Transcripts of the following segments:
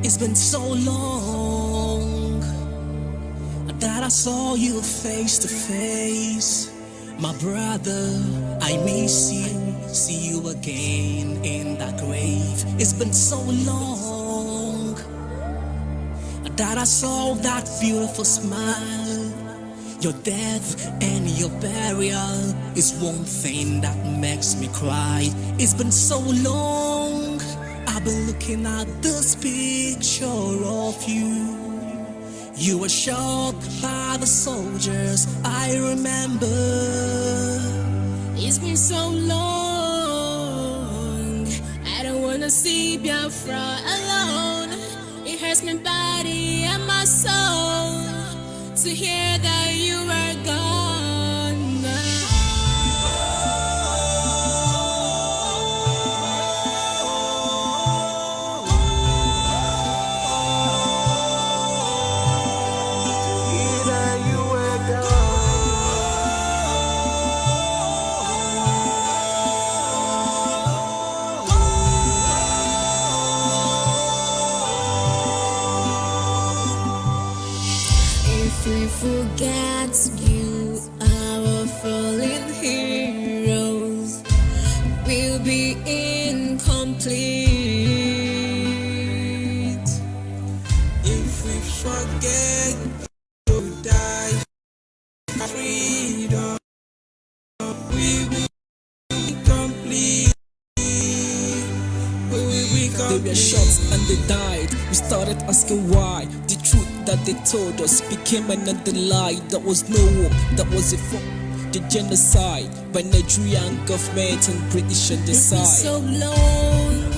It's been so long that I saw you face to face. My brother, I miss you. See you again in that grave. It's been so long that I saw that beautiful smile. Your death and your burial is one thing that makes me cry. It's been so long I've been looking at this picture of you. You were shot by the soldiers, I remember. It's been so long, I don't wanna see Biafra alone. It hurts my body and my soul to hear that you are gone now. If we forget you, our fallen heroes will be incomplete. If we forget to die for freedom, we will be complete. They were shot and they died. We started asking why. The truth that they told us became another lie. That was no war, that was a form. The genocide by Nigerian government and British on the It's been side. so long,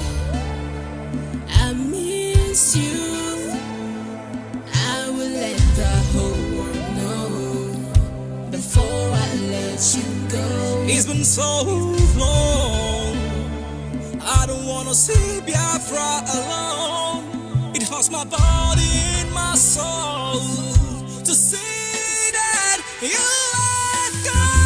I miss you. I will let the whole world know before I let you go. It's been so long, I don't wanna see Biafra alone. It hurts my body and my soul to see that you are gone.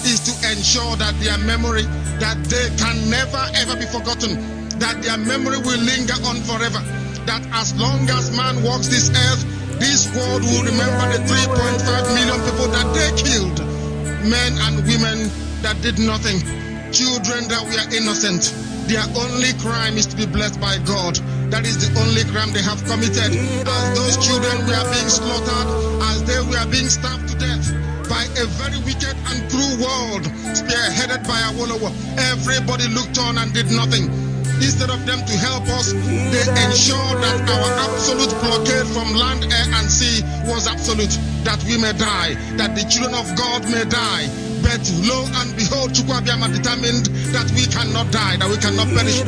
Is to ensure that their memory, that they can never ever be forgotten, that their memory will linger on forever, that as long as man walks this earth, this world will remember the 3.5 million people that they killed, men and women that did nothing, children that were innocent. Their only crime is to be blessed by God. That is the only crime they have committed. As those children were being slaughtered, as they were being starved to death by a very wicked and cruel world, spearheaded by Awolowo. Everybody looked on and did nothing. Instead of them to help us, they ensured that our absolute blockade from land, air, and sea was absolute, that we may die, that the children of God may die. But lo and behold, Chukwuabiama determined that we cannot die, that we cannot perish.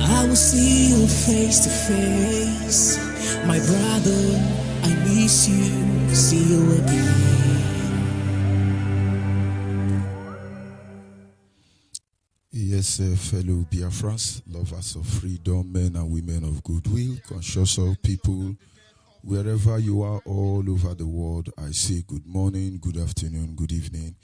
I will see you face to face, my brother. I miss you. See you again. Yes, fellow Biafrans, lovers of freedom, men and women of goodwill, conscious of people, wherever you are all over the world, I say good morning, good afternoon, good evening,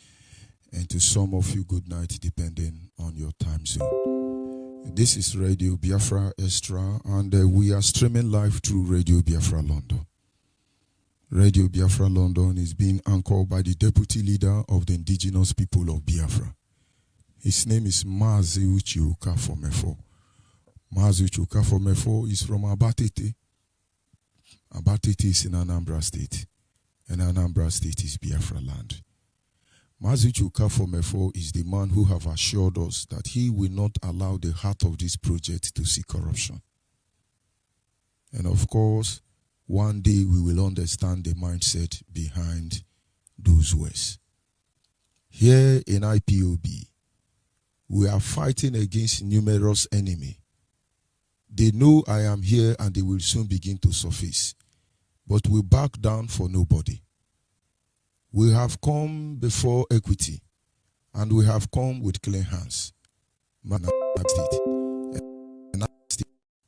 and to some of you, good night, depending on your time zone. This is Radio Biafra Extra, and we are streaming live through Radio Biafra London. Radio Biafra London is being anchored by the deputy leader of the indigenous people of Biafra. His name is MAZI Ukafomefo. MAZI Ukafomefo is from Abatete. Abatete is in Anambra State. and Anambra State is Biafra land. MAZI Chuka Fomefo is the man who have assured us that he will not allow the heart of this project to see corruption. And of course, one day we will understand the mindset behind those words. Here in IPOB, we are fighting against numerous enemies. They know I am here and they will soon begin to surface. But we back down for nobody. We have come before equity and we have come with clean hands. State and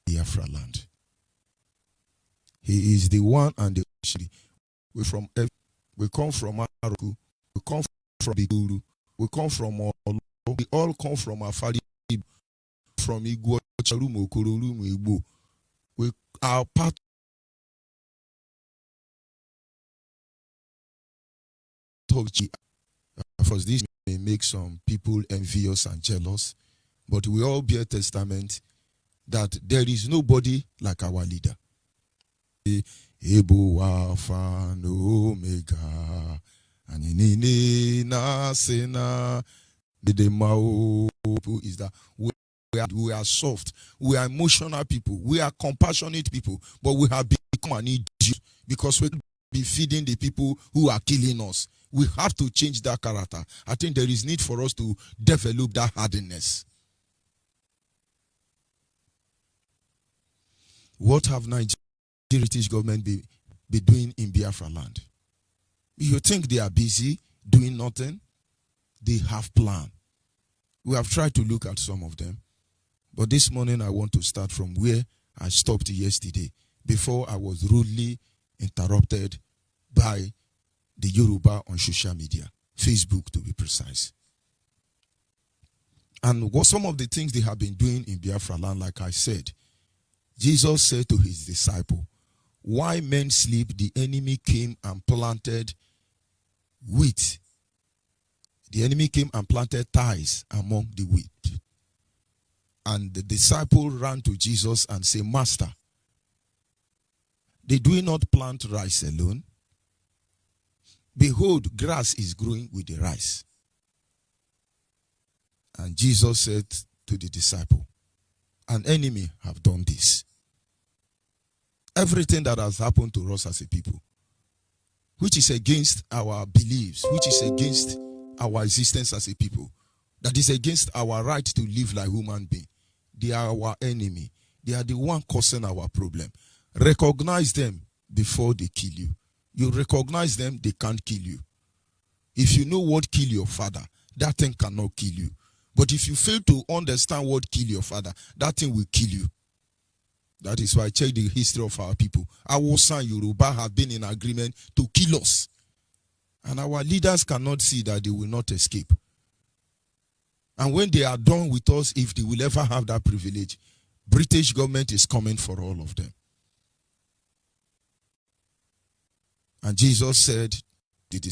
Biafra land. He is the one and the only. We come from Aruku, we come from Biguru, we come from Olo, we all come from Afari, from Igbo, Chalumo, Korolumu, Igbo. We are part of G. For this may make some people envious and jealous, but we all bear testament that there is nobody like our leader. Ebo Alpha and Omega, and na sena the mao is that we are soft, we are emotional people, we are compassionate people, but we have become an idiot because we be feeding the people who are killing us. We have to change that character. I think there is need for us to develop that hardness. What have the British government be doing in Biafra land? You think they are busy doing nothing? They have plan. We have tried to look at some of them. But this morning I want to start from where I stopped yesterday before I was rudely interrupted by the Yoruba on social media, Facebook to be precise. And what some of the things they have been doing in Biafra land, like I said, Jesus said to his disciple, while men sleep, the enemy came and planted wheat. The enemy came and planted ties among the wheat. And the disciple ran to Jesus and said, Master, they do not plant rice alone. Behold, grass is growing with the rice. And Jesus said to the disciple, an enemy have done this. Everything that has happened to us as a people, which is against our beliefs, which is against our existence as a people, that is against our right to live like human beings, they are our enemy. They are the one causing our problem. Recognize them before they kill you. You recognize them, they can't kill you. If you know what kill your father, that thing cannot kill you. But if you fail to understand what kill your father, that thing will kill you. That is why I check the history of our people. Hausa and Yoruba have been in agreement to kill us. And our leaders cannot see that they will not escape. And when they are done with us, if they will ever have that privilege, British government is coming for all of them. And Jesus said, the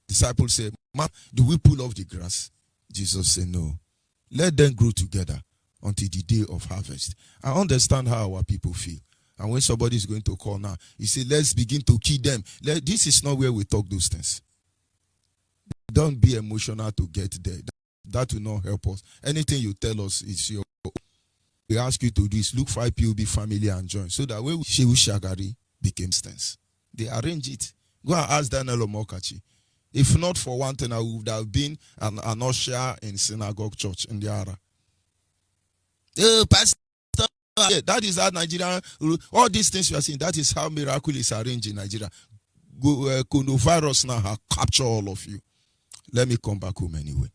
disciples said, Ma, do we pull off the grass? Jesus said, no. Let them grow together until the day of harvest. I understand how our people feel. And when somebody is going to call now, he said, let's begin to kill them. This is not where we talk those things. Don't be emotional to get there. That will not help us. Anything you tell us is your. We ask you to do is look for IPOB family and join. So that when Shehu Shagari became stance, they arrange it. Go and ask Daniel Omokachi. If not for one thing, I would have been an usher in synagogue church in the Ara. Pastor, yeah, that is how Nigeria, all these things we are seeing, that is how miracle is arranged in Nigeria. Coronavirus now have captured all of you. Let me come back home anyway.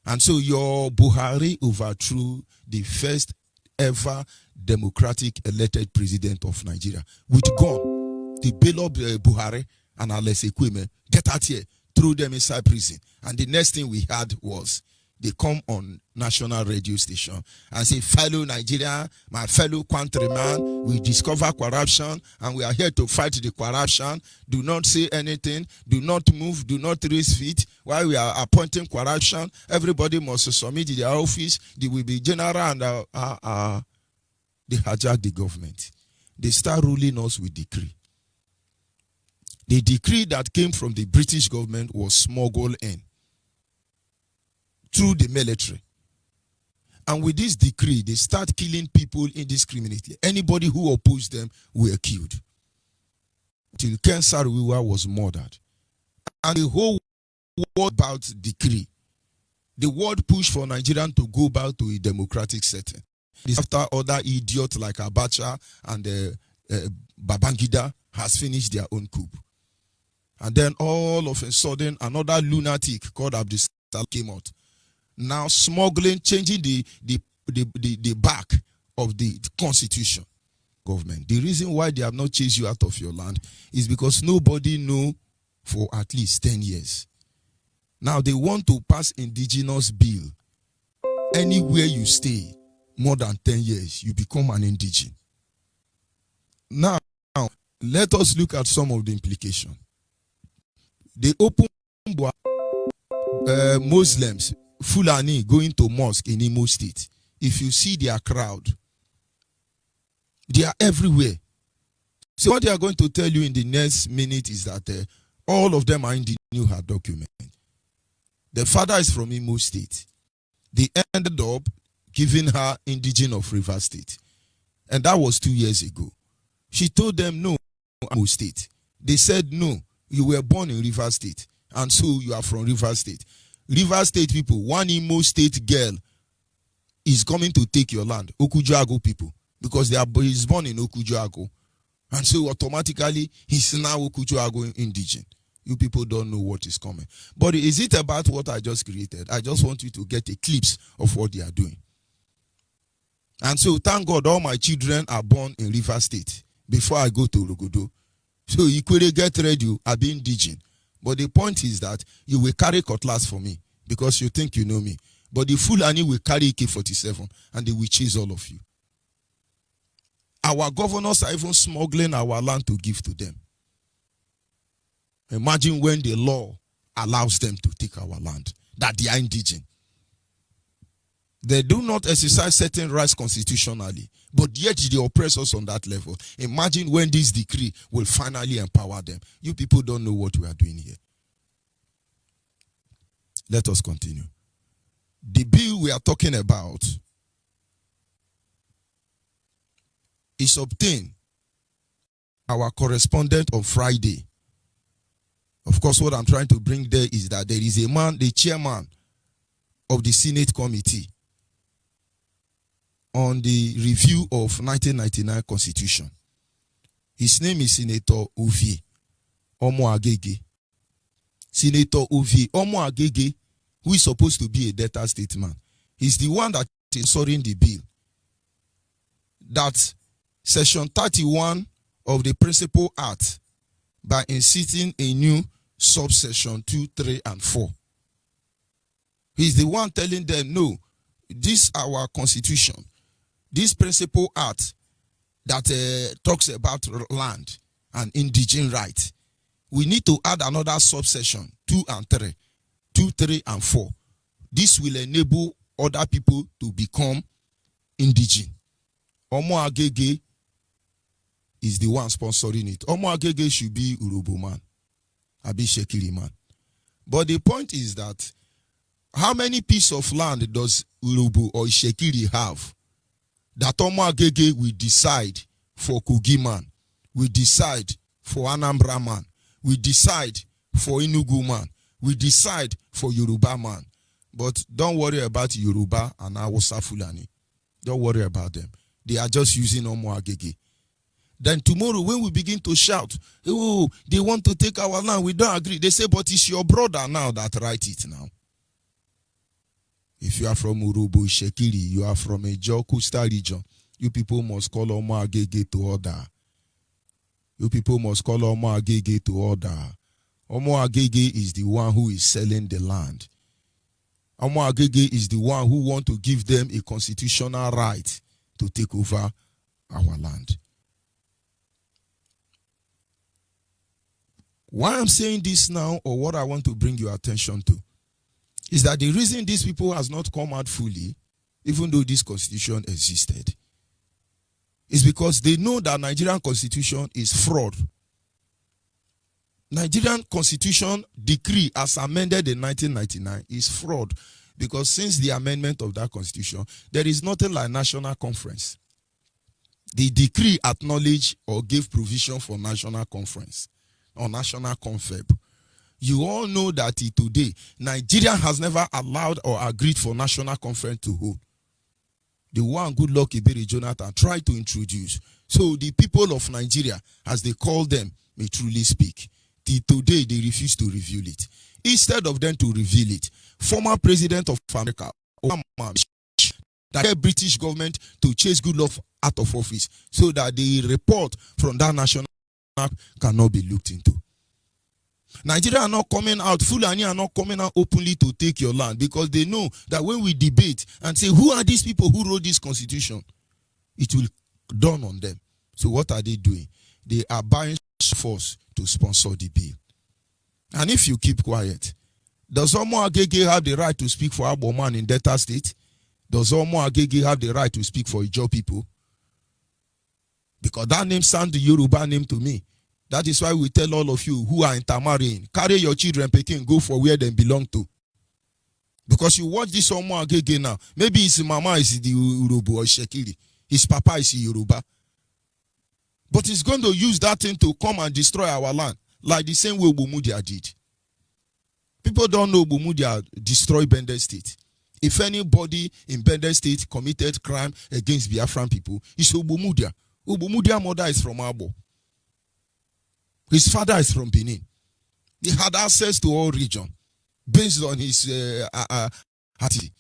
And so your Buhari overthrew the first ever democratic elected president of Nigeria with gun. The bail of Buhari and Alex Ekweme, get out here, threw them inside prison. And the next thing we had was they come on national radio station and say, fellow Nigeria, my fellow countryman, we discover corruption and we are here to fight the corruption. Do not say anything. Do not move. Do not raise feet. While we are appointing corruption, everybody must submit to their office. They will be general and they hijack the government. They start ruling us with decree. The decree that came from the British government was smuggled in through the military. And with this decree, they start killing people indiscriminately. Anybody who opposed them were killed. Till Ken Saro-Wiwa was murdered. And the whole world about decree. The world pushed for Nigerians to go back to a democratic setting. This after other idiots like Abacha and Babangida has finished their own coup. And then all of a sudden, another lunatic called Abdul came out. Now smuggling, changing the back of the constitution government. The reason why they have not chased you out of your land is because nobody knew for at least 10 years. Now they want to pass indigenous bill. Anywhere you stay more than 10 years, you become an indigene. Now, let us look at some of the implications. They open Muslims, Fulani going to mosque in Imo State. If you see their crowd, they are everywhere. So what they are going to tell you in the next minute is that all of them are in the new hard document. The father is from Imo State. They ended up giving her indigene of River State. And that was 2 years ago. She told them, no, Imo State. They said, no, you were born in River State. And so you are from River State. River State people, one Imo State girl is coming to take your land. Okujuago people. Because he's born in Okujuago. And so automatically, he's now Okujuago indigene. You people don't know what is coming. But is it about what I just created? I just want you to get a glimpse of what they are doing. And so thank God all my children are born in River State before I go to Rogodo. So you could get ready, I'll be indigene. But the point is that you will carry cutlass for me because you think you know me. But the Fulani will carry AK-47 and they will chase all of you. Our governors are even smuggling our land to give to them. Imagine when the law allows them to take our land, that they are indigene. They do not exercise certain rights constitutionally, but yet they oppress us on that level. Imagine when this decree will finally empower them. You people don't know what we are doing here. Let us continue. The bill we are talking about is obtained. Our correspondent on Friday. Of course, what I'm trying to bring there is that there is a man, the chairman of the Senate committee on the review of 1999 Constitution. His name is Senator Ovie Omo-Agege. Senator Ovie Omo-Agege, who is supposed to be a Delta State man, he's the one that is sorting the bill. That Section 31 of the Principal Act, by inserting a new subsection 2, 3, and 4. He's the one telling them, no, this our constitution, this Principal Act that talks about land and indigene rights, we need to add another subsection 2 and 3, 2, 3, and 4. This will enable other people to become indigene. Omo-Agege is the one sponsoring it. Omo-Agege should be Urobo man, Abi Shekiri man. But the point is that how many pieces of land does Urobo or Shekiri have that Omo-Agege will decide for Kogi man, will decide for Anambra man, will decide for Enugu man, will decide for Yoruba man. But don't worry about Yoruba and Hausa Fulani. Don't worry about them. They are just using Omo-Agege. Then tomorrow when we begin to shout, oh, they want to take our land, we don't agree. They say, but it's your brother now that write it now. If you are from Urobo, Shekiri, you are from a Jokusta region, you people must call Omo-Agege to order. You people must call Omo-Agege to order. Omo-Agege is the one who is selling the land. Omo-Agege is the one who wants to give them a constitutional right to take over our land. Why I'm saying this now, or what I want to bring your attention to, is that the reason these people has not come out fully, even though this constitution existed, is because they know that Nigerian constitution is fraud. Nigerian Constitution decree as amended in 1999 is fraud, because since the amendment of that constitution, there is nothing like national conference. The decree acknowledged or gave provision for national conference or national confab. You all know that today, Nigeria has never allowed or agreed for national conference to hold. The one Goodluck Ebere Jonathan tried to introduce. So the people of Nigeria, as they call them, may truly speak. Today, they refuse to reveal it. Instead of them to reveal it, former president of America, Obama, the British government to chase Goodluck out of office so that the report from that national cannot be looked into. Nigeria are not coming out, Fulani are not coming out openly to take your land, because they know that when we debate and say, who are these people who wrote this constitution, it will dawn on them. So what are they doing? They are buying force to sponsor the bill. And if you keep quiet, does Omo Agege have the right to speak for Aboman in Delta State? Does Omo Agege have the right to speak for Ijaw people? Because that name sounds the Yoruba name to me. That is why we tell all of you who are intermarrying, carry your children, Peking, go for where they belong to. Because you watch this Omo Agege now, maybe his mama is the Urobo or Shekiri, his papa is Yoruba. But he's going to use that thing to come and destroy our land, like the same way Ogbumudia did. People don't know Ogbumudia destroyed Bendel State. If anybody in Bendel State committed crime against Biafran people, it's Ogbumudia. Ogbumudia's mother is from Abo. His father is from Benin. He had access to all region based on his attitude.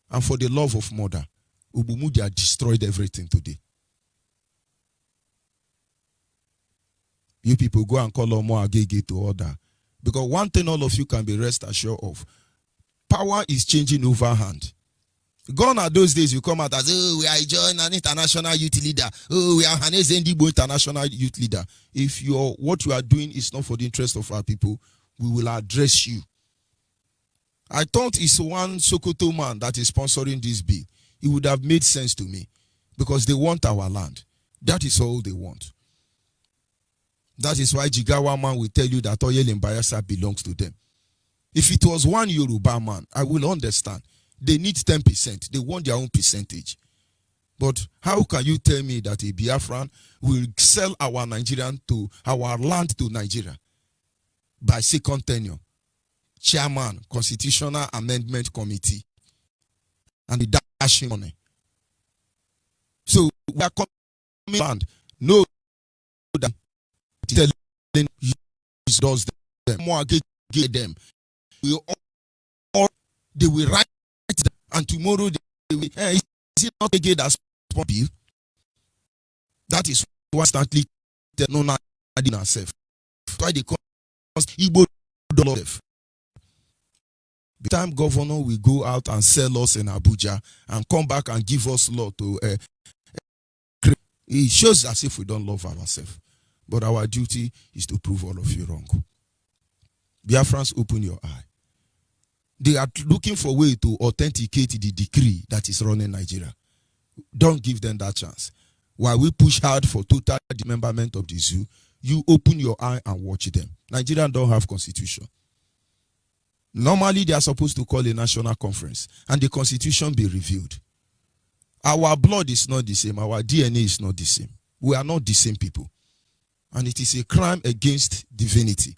And for the love of mother, Ogbumudia destroyed everything today. You people go and call Omo Agege to order. Because one thing all of you can be rest assured of, power is changing overhand. Gone are those days you come out as, oh, we are joining an international youth leader. Oh, we are Hannes Endigbo international youth leader. If what you are doing is not for the interest of our people, we will address you. I thought it's one Sokoto man that is sponsoring this bill. It would have made sense to me, because they want our land. That is all they want. That is why Jigawa man will tell you that Oyel and Bayelsa belongs to them. If it was one Yoruba man, I will understand. They need 10%. They want their own percentage. But how can you tell me that a Biafran will sell our land to Nigeria by second tenure, chairman, Constitutional Amendment Committee, and the dashing money? So we are coming land. No, that telling you does them more get them. We all they will write them, and tomorrow they will. Is it not a gate that's bill? That is why constantly no not in ourselves. Why they call us Igbo dollar. The time governor will go out and sell us in Abuja and come back and give us law to it shows as if we don't love ourselves. But our duty is to prove all of you wrong. Biafrans, open your eye. They are looking for a way to authenticate the decree that is running Nigeria. Don't give them that chance. While we push hard for total dismemberment of the zoo, you open your eye and watch them. Nigerians don't have constitution. Normally, they are supposed to call a national conference and the constitution be reviewed. Our blood is not the same. Our DNA is not the same. We are not the same people. And it is a crime against divinity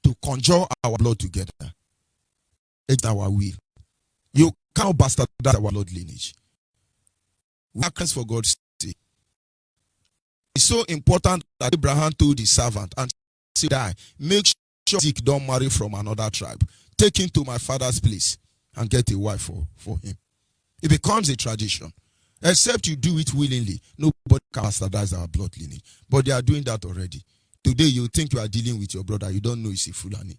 to conjure our blood together. It's our will. You can't bastardize our blood lineage. We are cleansed for God's sake. It's so important that Abraham told his servant and said, "Die, make sure Zeke don't marry from another tribe. Take him to my father's place and get a wife for him." It becomes a tradition. Except you do it willingly, nobody can bastardize our blood lineage. But they are doing that already. Today you think you are dealing with your brother, you don't know he's a Fulani.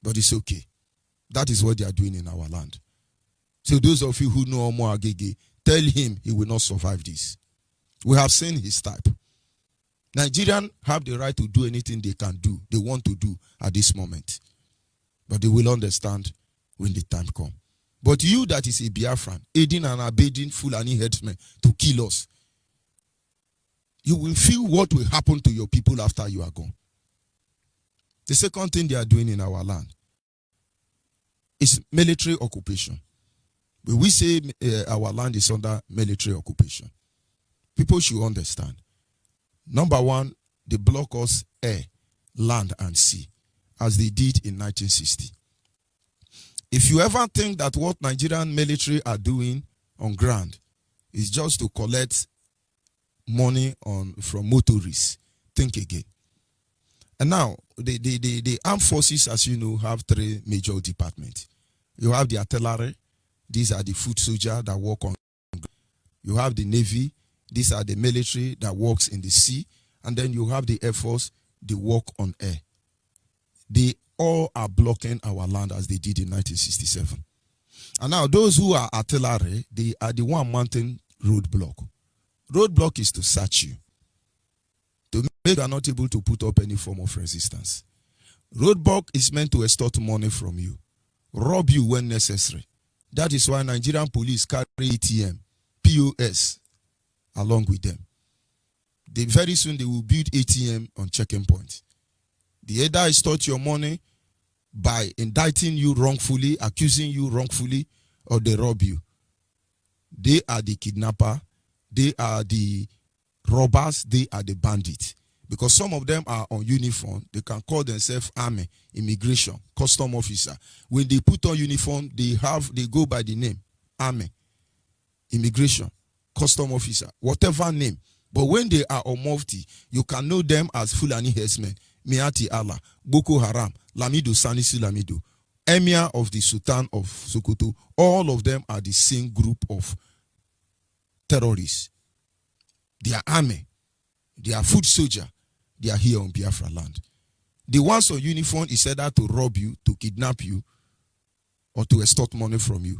But it's okay. That is what they are doing in our land. So those of you who know Omo Agege, tell him he will not survive this. We have seen his type. Nigerians have the right to do anything they can do, they want to do at this moment. But they will understand when the time comes. But you that is a Biafran, aiding and abetting Fulani headsmen to kill us, you will feel what will happen to your people after you are gone. The second thing they are doing in our land is military occupation. When we say our land is under military occupation, people should understand. Number one, they block us air, land, and sea, as they did in 1960. If you ever think that what Nigerian military are doing on ground is just to collect money from motorists, think again. And now, the armed forces, as you know, have three major departments. You have the artillery. These are the foot soldiers that work on ground. You have the navy. These are the military that works in the sea. And then you have the Air Force, they work on air. They all are blocking our land as they did in 1967. And now those who are artillery, they are the one mounting roadblock. Roadblock is to search you, to make you are not able to put up any form of resistance. Roadblock is meant to extort money from you, rob you when necessary. That is why Nigerian police carry ATM, POS along with them. Very soon they will build ATM on checking points. They either extort your money by indicting you wrongfully, accusing you wrongfully, or they rob you. They are the kidnapper, they are the robbers, they are the bandits. Because some of them are on uniform, they can call themselves army, immigration, custom officer. When they put on uniform, they go by the name army, immigration, custom officer, whatever name. But when they are on mufti, you can know them as Fulani herdsmen, Miati Allah, Boko Haram, Lamido Sanisi Lamido, Emir of the Sultan of Sokoto. All of them are the same group of terrorists. They are army, they are foot soldier, they are here on Biafra land. The ones on uniform is either to rob you, to kidnap you, or to extort money from you.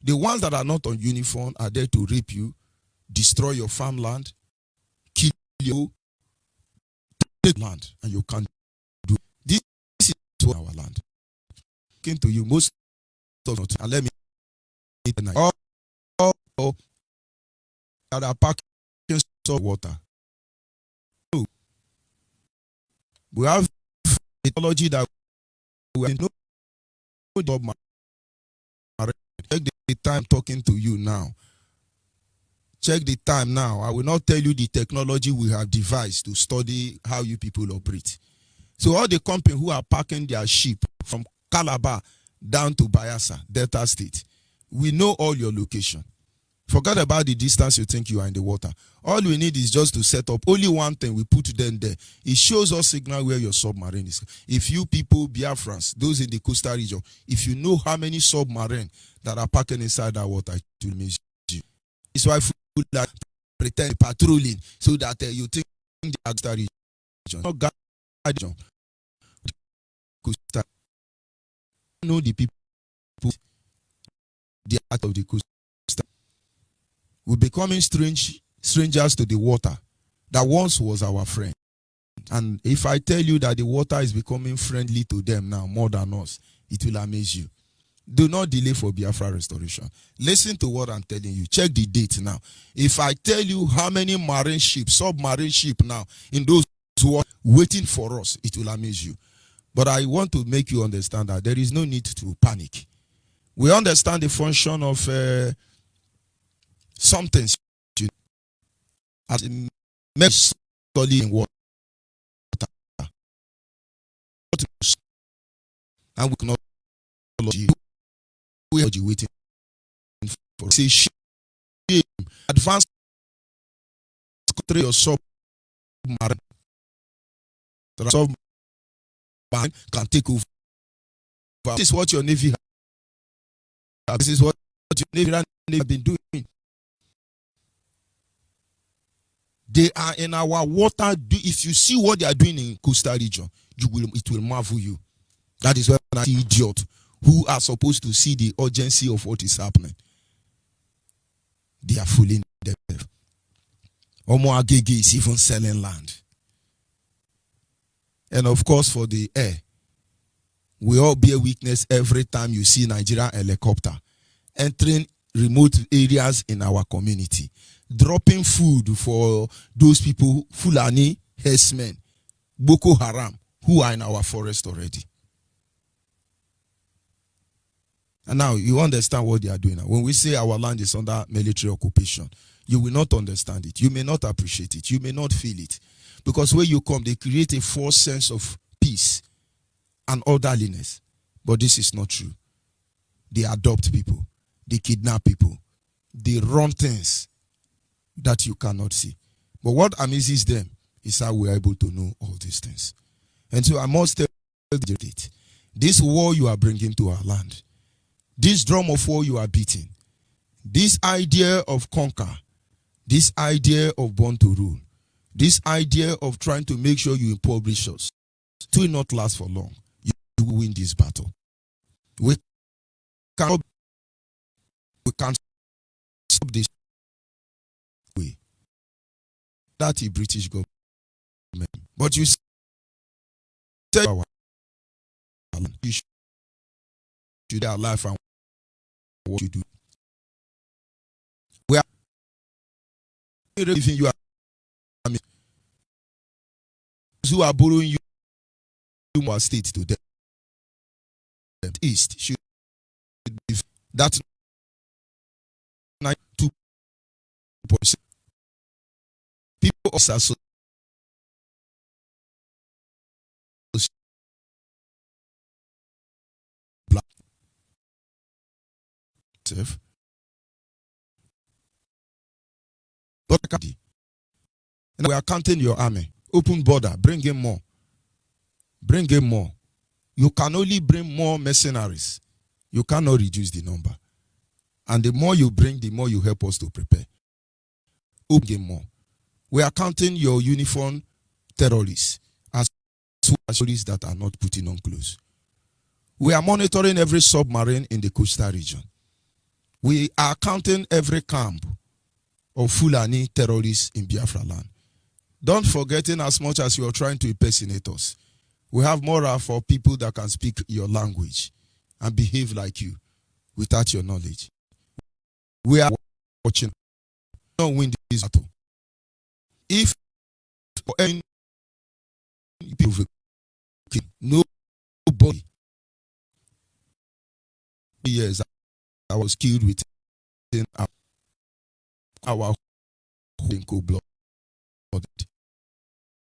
The ones that are not on uniform are there to rape you, destroy your farmland, kill you, take land, and you can't do. This is our land. Came to you most of the time, and let me all that are packing salt water. We have technology that we know. Check the time talking to you now. Check the time now. I will not tell you the technology we have devised to study how you people operate. So all the companies who are parking their ship from Calabar down to Bayelsa, Delta State, we know all your location. Forget about the distance you think you are in the water. All we need is just to set up only one thing. We put them there. It shows us signal where your submarine is. If you people, Biafrans, those in the coastal region, if you know how many submarines that are parking inside that water, it will miss you. It's why people like pretend patrolling so that you think the coastal region, not region, coastal. Know the people, the art of the coast. We're becoming strangers to the water that once was our friend. And if I tell you that the water is becoming friendly to them now more than us, it will amaze you. Do not delay for Biafra restoration. Listen to what I'm telling you. Check the date now. If I tell you how many marine ships, submarine ships now in those who are waiting for us, it will amaze you. But I want to make you understand that there is no need to panic. We understand the function of something as a study in water, and we cannot we are waiting for say advanced your submarine can take over. This is what your navy has. This is what your navy have been doing. They are in our water. If you see what they are doing in coastal region, it will marvel you. That is why I see idiots who are supposed to see the urgency of what is happening. They are fooling themselves. Omo Agege is even selling land. And of course, for the air, we all bear witness every time you see Nigerian helicopter entering remote areas in our community. dropping food for those people, Fulani herdsmen, Boko Haram, who are in our forest already. And now you understand what they are doing now. When we say our land is under military occupation, you will not understand it. You may not appreciate it. You may not feel it. Because when you come, they create a false sense of peace and orderliness. But this is not true. They adopt people. They kidnap people. They run things that you cannot see. But what amazes them is how we are able to know all these things. And so I must tell you that this war you are bringing to our land, this drum of war you are beating, this idea of conquer, this idea of born to rule, this idea of trying to make sure you impoverish us, it will not last for long. You will win this battle. We can't stop this way. That's the British government. But you say you should our life and what you do. We are giving you who are borrowing you more state to them. East should be that 2%. People also black. But we are counting your army. Open border. Bring in more. Bring in more. You can only bring more mercenaries. You cannot reduce the number. And the more you bring, the more you help us to prepare. Open more. We are counting your uniform terrorists as terrorists that are not putting on clothes. We are monitoring every submarine in the coastal region. We are counting every camp of Fulani terrorists in Biafra land. Don't forget, in as much as you are trying to impersonate us, we have moral for people that can speak your language and behave like you without your knowledge. We are watching. We don't win this battle. If for any people, nobody years I was killed within our blood.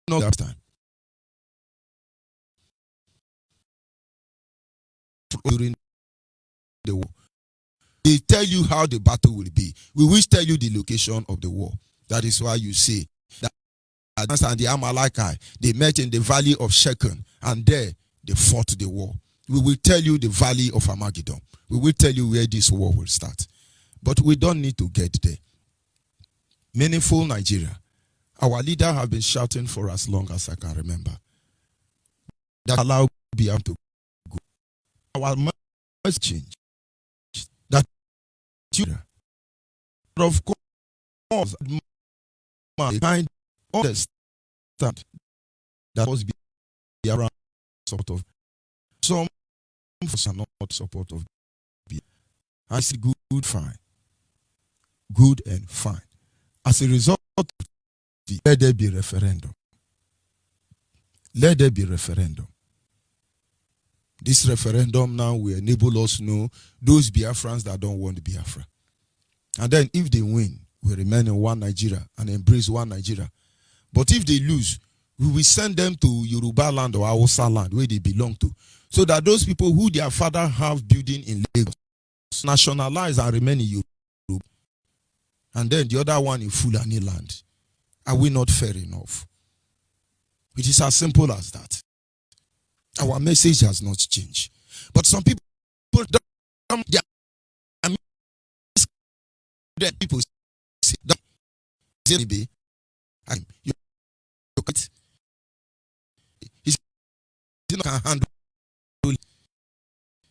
Not that time. During the war, they tell you how the battle will be. We will tell you the location of the war. That is why you say that and the Amalekite, they met in the valley of Shechem, and there they fought the war. We will tell you the valley of Armageddon. We will tell you where this war will start. But we don't need to get there. Meaningful Nigeria. Our leader have been shouting for as long as I can remember that allow Biafra to go. Our must change. That of course behind understand that was Biafra sort of some are not support of Biafra. I see good, fine, good and fine. As a result, let there be referendum. Let there be referendum. This referendum now will enable us to know those Biafrans that don't want Biafra. And then if they win, we remain in one Nigeria and embrace one Nigeria. But if they lose, we will send them to Yoruba land or Hausa land where they belong to. So that those people who their father have building in Lagos nationalize and remain in Europe. And then the other one in Fulani land. Are we not fair enough? It is as simple as that. Our message has not changed. But some people don't. People say, he can handle.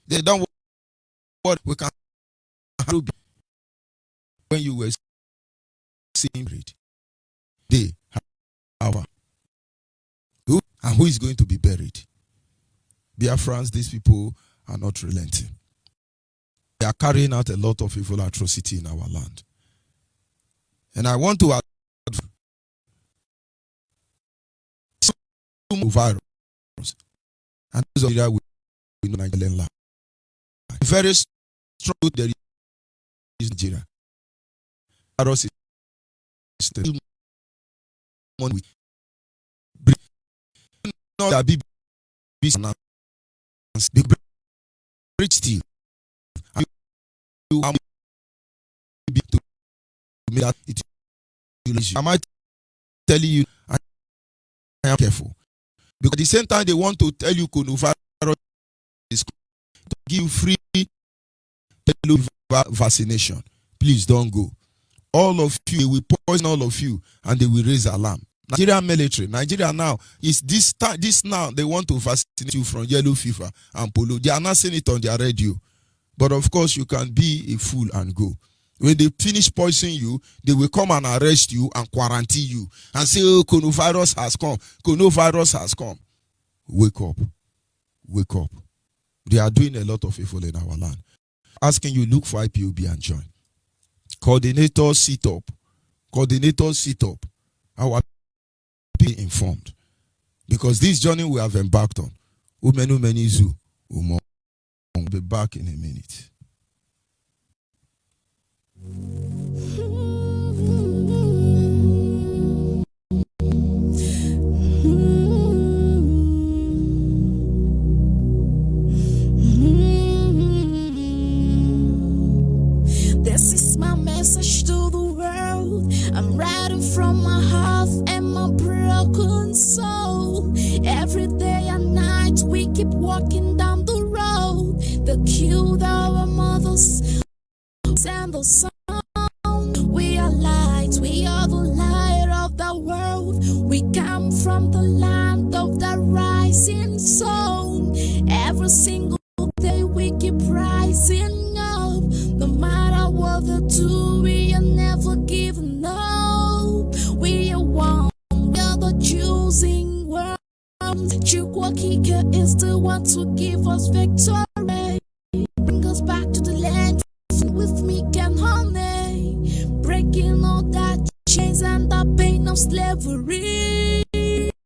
They don't what we can handle when you were seeing it. They have who and who is going to be buried. Biafrans, these people are not relenting. They are carrying out a lot of evil atrocity in our land. And I want to add virus. And those of you we know Nigerian life. Very strong there is Nigeria. Virus is still with not that BBC announced the bridge steel. You are to make that it. Am I telling you? I am careful because at the same time they want to tell you coronavirus is to give you free vaccination. Please don't go. All of you, they will poison all of you and they will raise alarm. Nigerian military, Nigeria now is this now they want to vaccinate you from yellow fever and polio. They are not saying it on their radio, but of course you can be a fool and go. When they finish poisoning you, they will come and arrest you and quarantine you and say, "Oh, coronavirus has come. Coronavirus has come." Wake up, wake up. They are doing a lot of evil in our land. Asking you look for IPOB and join. Coordinators sit up. Coordinators sit up. Our be informed, because this journey we have embarked on, we'll be back in a minute. This is my message to the world. I'm writing from my heart and my broken soul. Every day and night we keep walking down the road. They killed our mothers and the sun. We are light, we are the light of the world. We come from the land of the rising sun. Every single day we keep rising up. No matter what they do, we are never giving up. We are one, we are the choosing world. Chukwakika is the one to give us victory. Bring us back to the land with milk and honey. Breaking all that chains and the pain of slavery.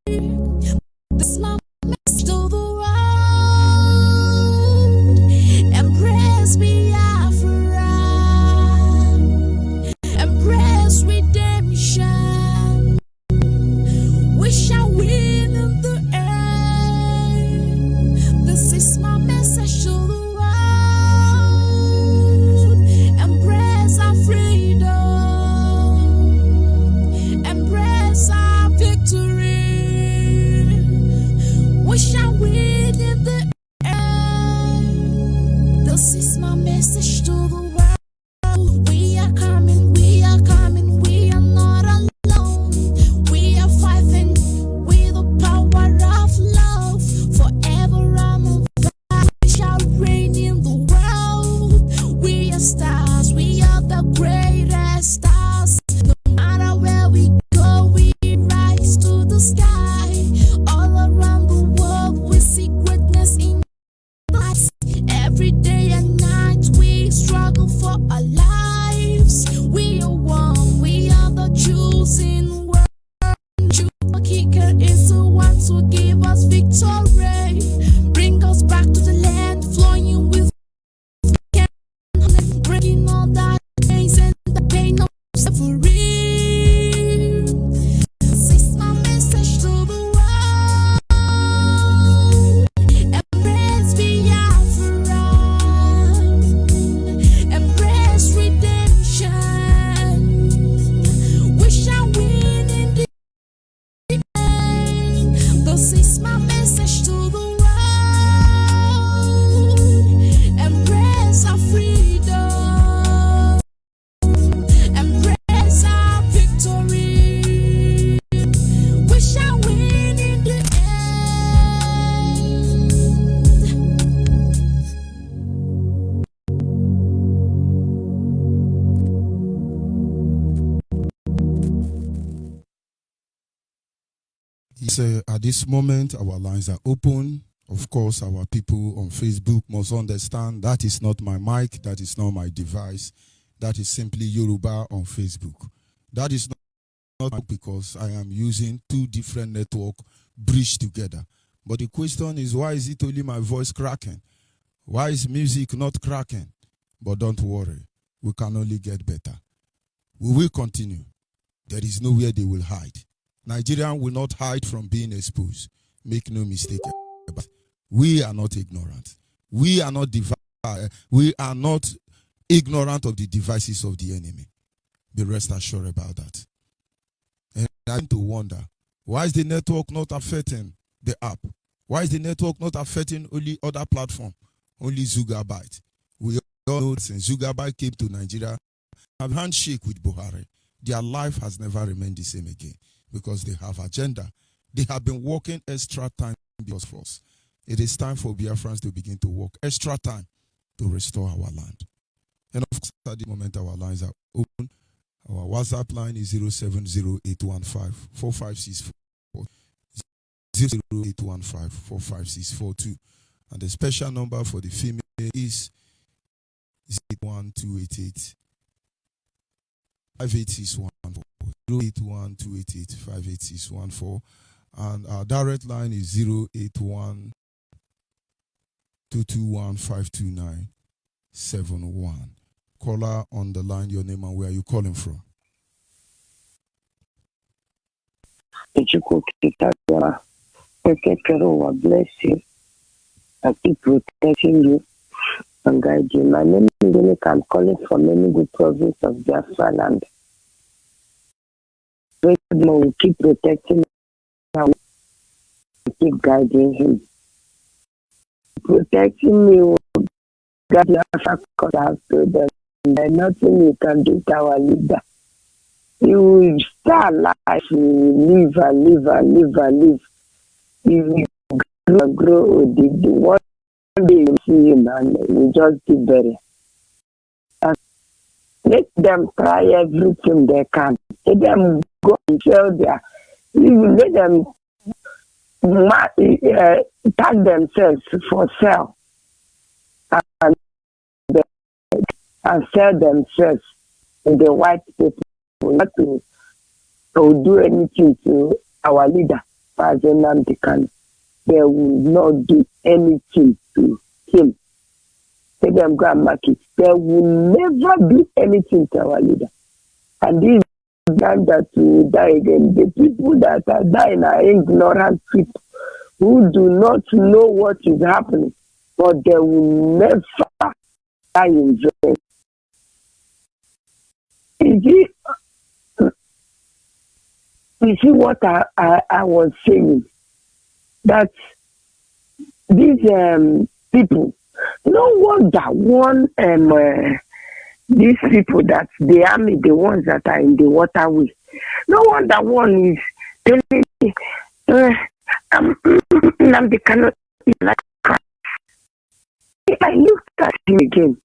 This is my message to the world. Embrace Biafra. Embrace redemption. We shall win in the end. This is my message to the world. Embrace our freedom. Embrace our victory. We shall win in the end. This is my message to the world. We are coming, we are coming, we are not alone. We are fighting with the power of love. Forever and ever we shall reign in the world. We are stars, we are the greatest stars. No matter where we go, we rise to the sky. All around the world we see greatness in us. Every day and night we struggle for our lives. We are one, we are the choosing world. Kicker is the one to give us victory. Bring us back to the land, flowing with breaking all that pains and the pain of suffering. This is my message to the world. Embrace Biafra. Embrace redemption. We shall win in the end. This is my message to the world. Embrace our freedom. Embrace our victory. We shall win in the So at this moment, our lines are open. Of course, our people on Facebook must understand that is not my mic, that is not my device. That is simply Yoruba on Facebook. That is not because I am using two different networks bridged together. But the question is, why is it only my voice cracking? Why is music not cracking? But don't worry, we can only get better. We will continue. There is nowhere they will hide. Nigerians will not hide from being exposed. Make no mistake about it. We are not ignorant. We are not ignorant of the devices of the enemy. Be rest assured about that. And I need to wonder, why is the network not affecting the app? Why is the network not affecting only other platforms? Only Zugabyte. We all know since Zugabyte came to Nigeria, have handshake with Buhari. Their life has never remained the same again because they have agenda. They have been working extra time because for us. It is time for Biafrans to begin to work extra time to restore our land. And of course, at the moment our lines are open. Our WhatsApp line is 070-815-4564. 00815-45642. And the special number for the female is 081-288 58614. 081-288-58614. And our direct line is 081-221-52971. Caller on the line, your name and where are you calling from? Bless you. I keep protecting you and guide you. My name is Unique. I'm calling from any good province of Biafra land. We keep protecting him and we keep guiding him. Protecting me will guide Biafra because I have told them there's nothing you can do to our leader. He will stay alive, he will live and live and live and live. He will grow and grow. One day you see him and you just keep burying. Let them try everything they can. Let them go and sell their. Let them tag themselves for sale and sell themselves in the white people. Not to do anything to our leader, President Nnamdi. They will not do anything to him. Let them go and mark it. They will never do anything to our leader. And this man that will die again, the people that are dying are ignorant people who do not know what is happening, but they will never die in vain. You see what I was saying? That these people, no wonder these people that the army, the ones that are in the waterway, no wonder one is telling me, Nnamdi cannot be like Christ. I looked at him again,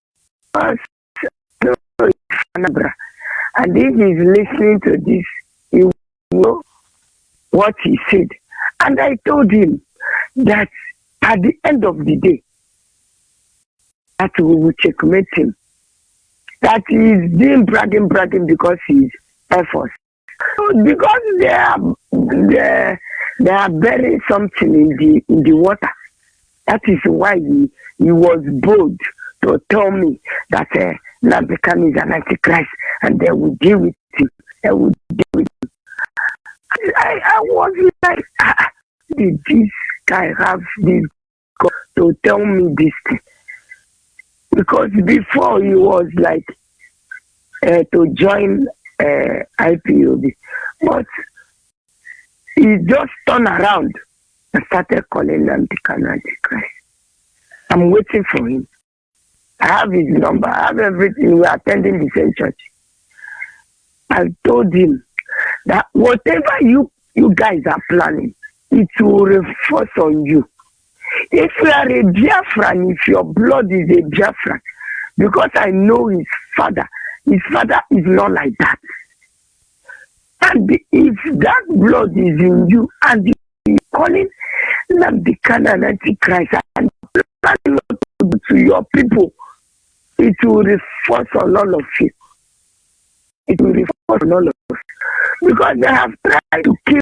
and if he's listening to this, he will know what he said. And I told him that at the end of the day, that we will checkmate him. That he is doing bragging because he's Air Force. Because they are burying something in the water. That is why he was bold to tell me that Nnamdi is an antichrist and they will deal with him. They will deal with him. I was like, did this guy have this God to tell me this thing? Because before he was like to join IPOB, but he just turned around and started calling Nnamdi Antichrist. I'm waiting for him. I have his number, I have everything. We are attending the same church. I told him that whatever you guys are planning, it will reinforce on you. If you are a Biafran, if your blood is a Biafran, because I know his father is not like that. And if that blood is in you and you calling Nnamdi Antichrist and planning to your people, it will reinforce on all of you. It will reinforce all of us. Because they have tried to kill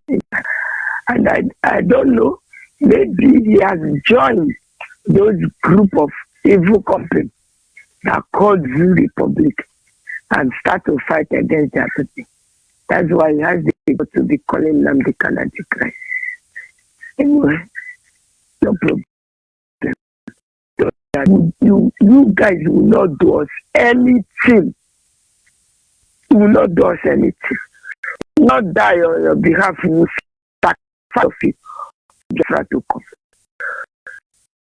him. And I don't know, maybe he has joined those group of evil companies that called Zoo Republic and start to fight against their people. That's why he has the people to be calling them the Canadian Christ. Anyway, no problem. You guys will not do us anything. You will not do us anything. We will not die on your behalf. We will sacrifice of it. Biafra to come.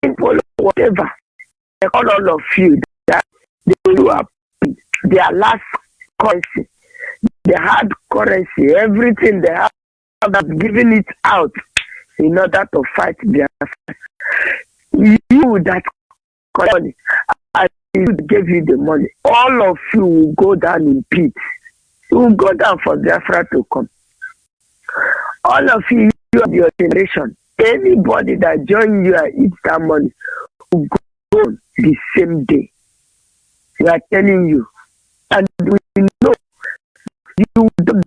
People, whatever, they call all of you that they will have their last currency. They had currency, everything they have given it out in order to fight Biafra. You that money, I gave you the money. All of you will go down in peace. You will go down for Biafra to come. All of you of your generation, anybody that join you and eat that money will go the same day. We are telling you. And we know you don't do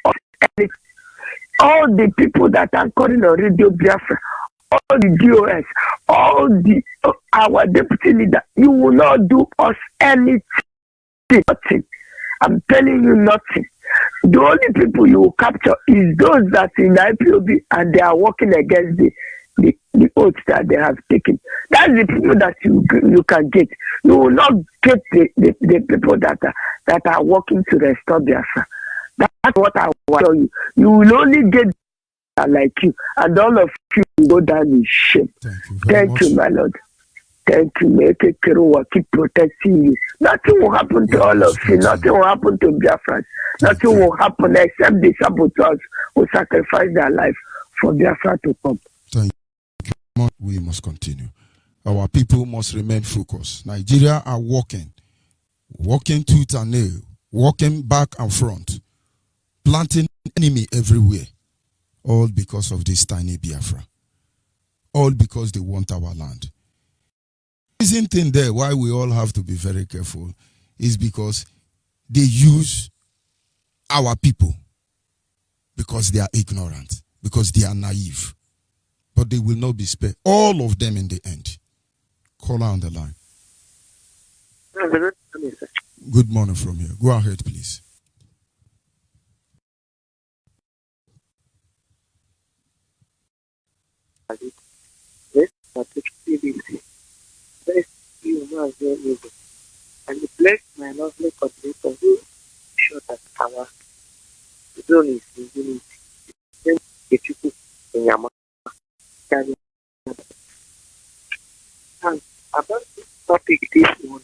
anything. All the people that are calling on Radio Biafra, all the DOS, all the our deputy leader, you will not do us anything. Nothing. I'm telling you nothing. The only people you will capture is those that in IPOB and they are working against the oath that they have taken. That's the people that you can get. You will not get the people that are working to restore Biafra. That's what I will tell you. You will only get like you, and all of you will go down in shame. Thank you, my Lord. Thank you, make it keep protecting you. Nothing will happen to all of you. Nothing will happen to Biafra. Nothing will happen except the saboteurs who sacrifice their life for Biafra to come. Thank you. We must continue. Our people must remain focused. Nigeria are walking tooth and nail, walking back and front, planting enemy everywhere, all because of this tiny Biafra. All because they want our land. The reason thing there why we all have to be very careful is because they use our people because they are ignorant, because they are naive. But they will not be spared. All of them in the end. Caller on the line. Good morning from here. Go ahead, please. And bless my lovely coordinator who showed that our zone is in unity. Then the people in Yama. And about this topic, this one,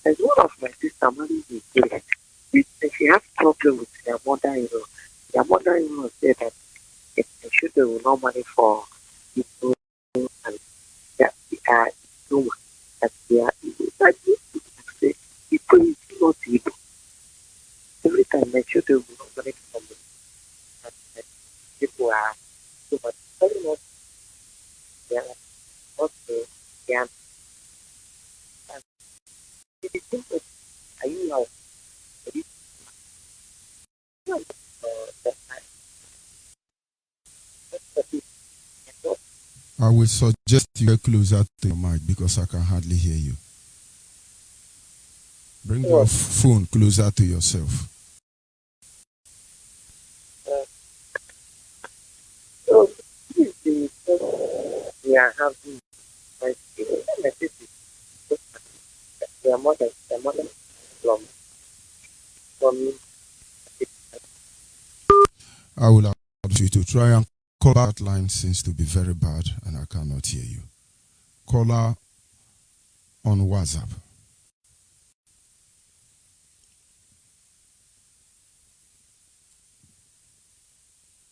there's one of my sister married in Korea. She has problem with their mother-in-law. Their mother-in-law said that if the children will not money for people and that they are human, that they are evil. That say people is not evil. Every time my children will not money for me, and people are so much very much they are not they are and it is simple. Are you now? I will suggest you get closer to your mic because I can hardly hear you. Bring your phone closer to yourself. So this is the we are having my sister, their mother from I will ask you to try and call. That line seems to be very bad and I cannot hear you. Caller on WhatsApp.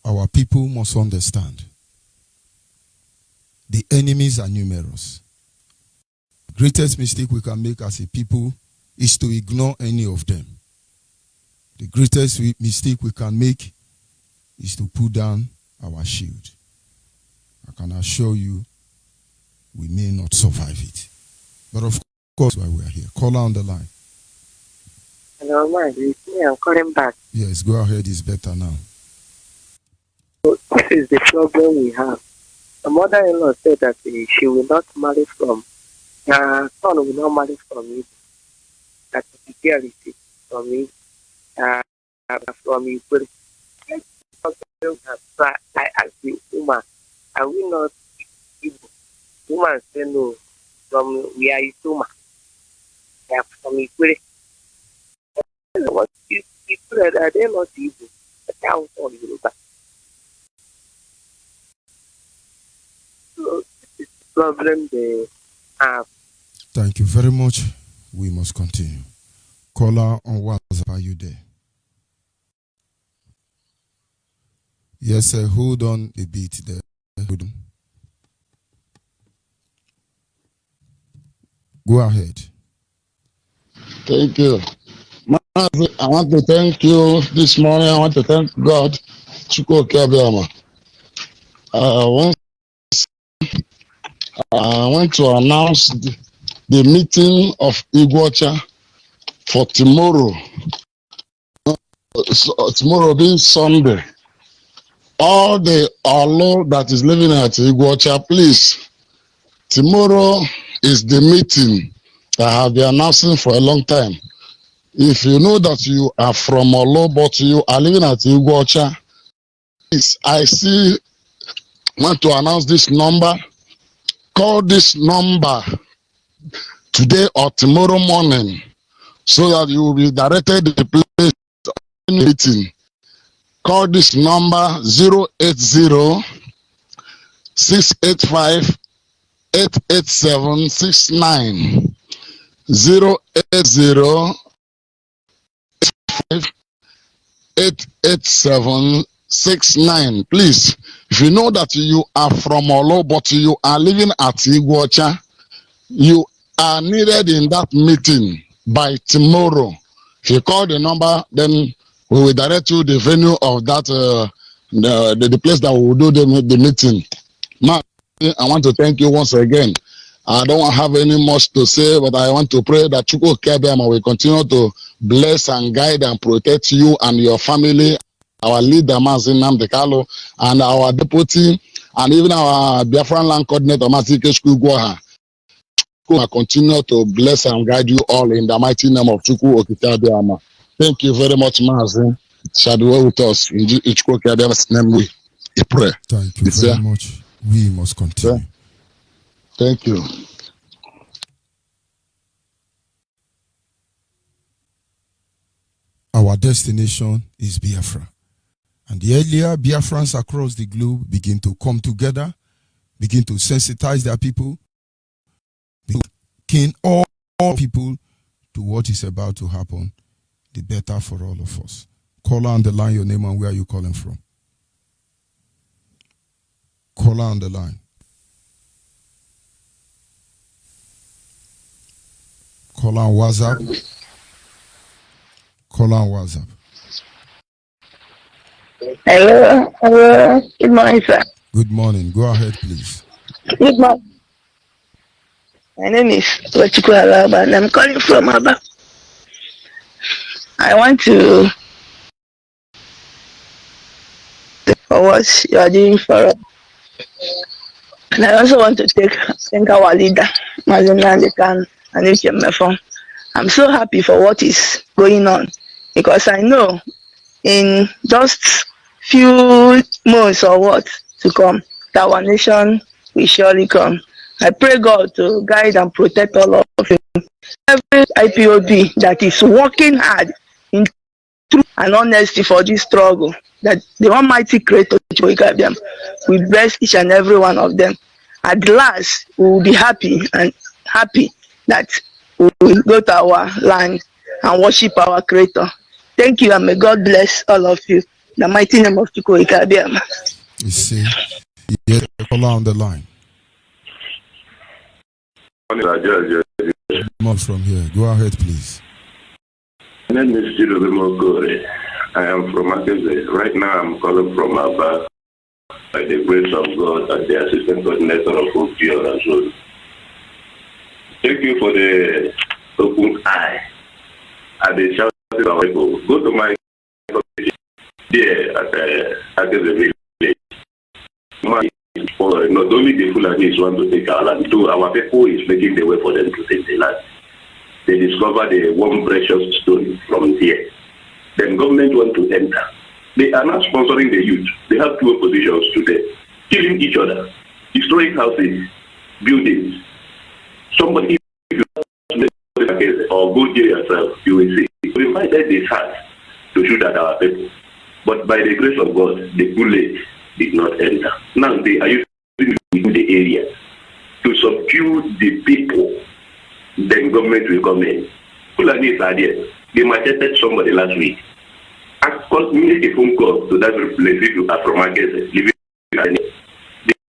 Our people must understand the enemies are numerous. The greatest mistake we can make as a people is to ignore any of them. The greatest mistake we can make is to put down our shield. I can assure you we may not survive it. But of course, why we are here. Caller on the line. Hello, MAZI. It's me. I'm calling back. Yes, go ahead. It's better now. So this is the problem we have. The mother-in-law said that she will not marry from, her son will not marry from me. That is the reality from me. From me. But so I asked the woman, are we not Igbo? The woman said no. From we are Ituma. They are from Igbo. What Igbo are they not Igbo? They are from Yoruba. So this is the problem they have. Thank you very much. We must continue. Caller on WhatsApp, are you there? Yes, sir. Hold on a bit there. Hold on. Go ahead. Thank you. I want to thank you this morning. I want to thank God. I want to announce the meeting of Iguacha for tomorrow. Tomorrow being Sunday. All the Olo that is living at Iguacha, please. Tomorrow is the meeting that I have been announcing for a long time. If you know that you are from Olo, but you are living at Iguacha, please, want to announce this number. Call this number today or tomorrow morning so that you will be directed to the place of meeting. Call this number 080 685 88769. 080 88769. Please, if you know that you are from Olo but you are living at Iguacha, you are needed in that meeting by tomorrow. If you call the number, then we will direct you the venue of that the place that we will do the meeting. Now, I want to thank you once again. I don't have any much to say, but I want to pray that Chukwu Kebiama will continue to bless and guide and protect you and your family, our leader, MAZI Nnamdi Kanu, and our deputy, and even our Biafran land coordinator, MAZI Ikechukwu Ugwoha. Will continue to bless and guide you all in the mighty name of Chukwu Okikeabiama. Thank you very much, MAZI. Shall dwell with us in Chukwu Okikeabiama's name. We pray. Thank you very much. We must continue. Thank you. Our destination is Biafra. And the earlier Biafrans across the globe begin to come together, begin to sensitize their people, begin all people to what is about to happen, the better for all of us. Caller on the line, your name and where are you calling from? Caller on the line. Call on WhatsApp. Call on WhatsApp. Hello. Good morning, sir. Good morning. Go ahead, please. Good morning. My name is Wachukwu Alaba and I'm calling from Aba. I want to for what you are doing for us. And I also want to thank our leader, MAZI Nnamdi Kanu and HMF. I'm so happy for what is going on because I know in just few months or what to come, that our nation will surely come. I pray God to guide and protect all of you. Every IPOB that is working hard in truth and honesty for this struggle, that the Almighty Creator will bless each and every one of them. At last, we will be happy that we will go to our land and worship our Creator. Thank you, and may God bless all of you. In the mighty name of Chukwu Ikabiama. You see, yes, caller on the line. More from here. Go ahead, please. My name is Jirobimogore. I am from Akeze. Right now, I'm calling from Aba. By the grace of God and the assistant coordinator of OPL as well. Thank you for the open eye. And the shouting with our people. Go to my community there at the village. Not only the Fulanis want to take our land, too, our people is making the way for them to take the land. They discovered the one precious stone from there. Then government want to enter. They are not sponsoring the youth. They have two oppositions today, killing each other, destroying houses, buildings. Somebody, if you or go there yourself, you will see. We invited this heart to shoot at our people. But by the grace of God, the bullet did not enter. Now they are using the area to subdue the people. Then government will come in. Fulani are there. They macheted somebody last week. I called me a phone call to that place to Afro-Markets living in.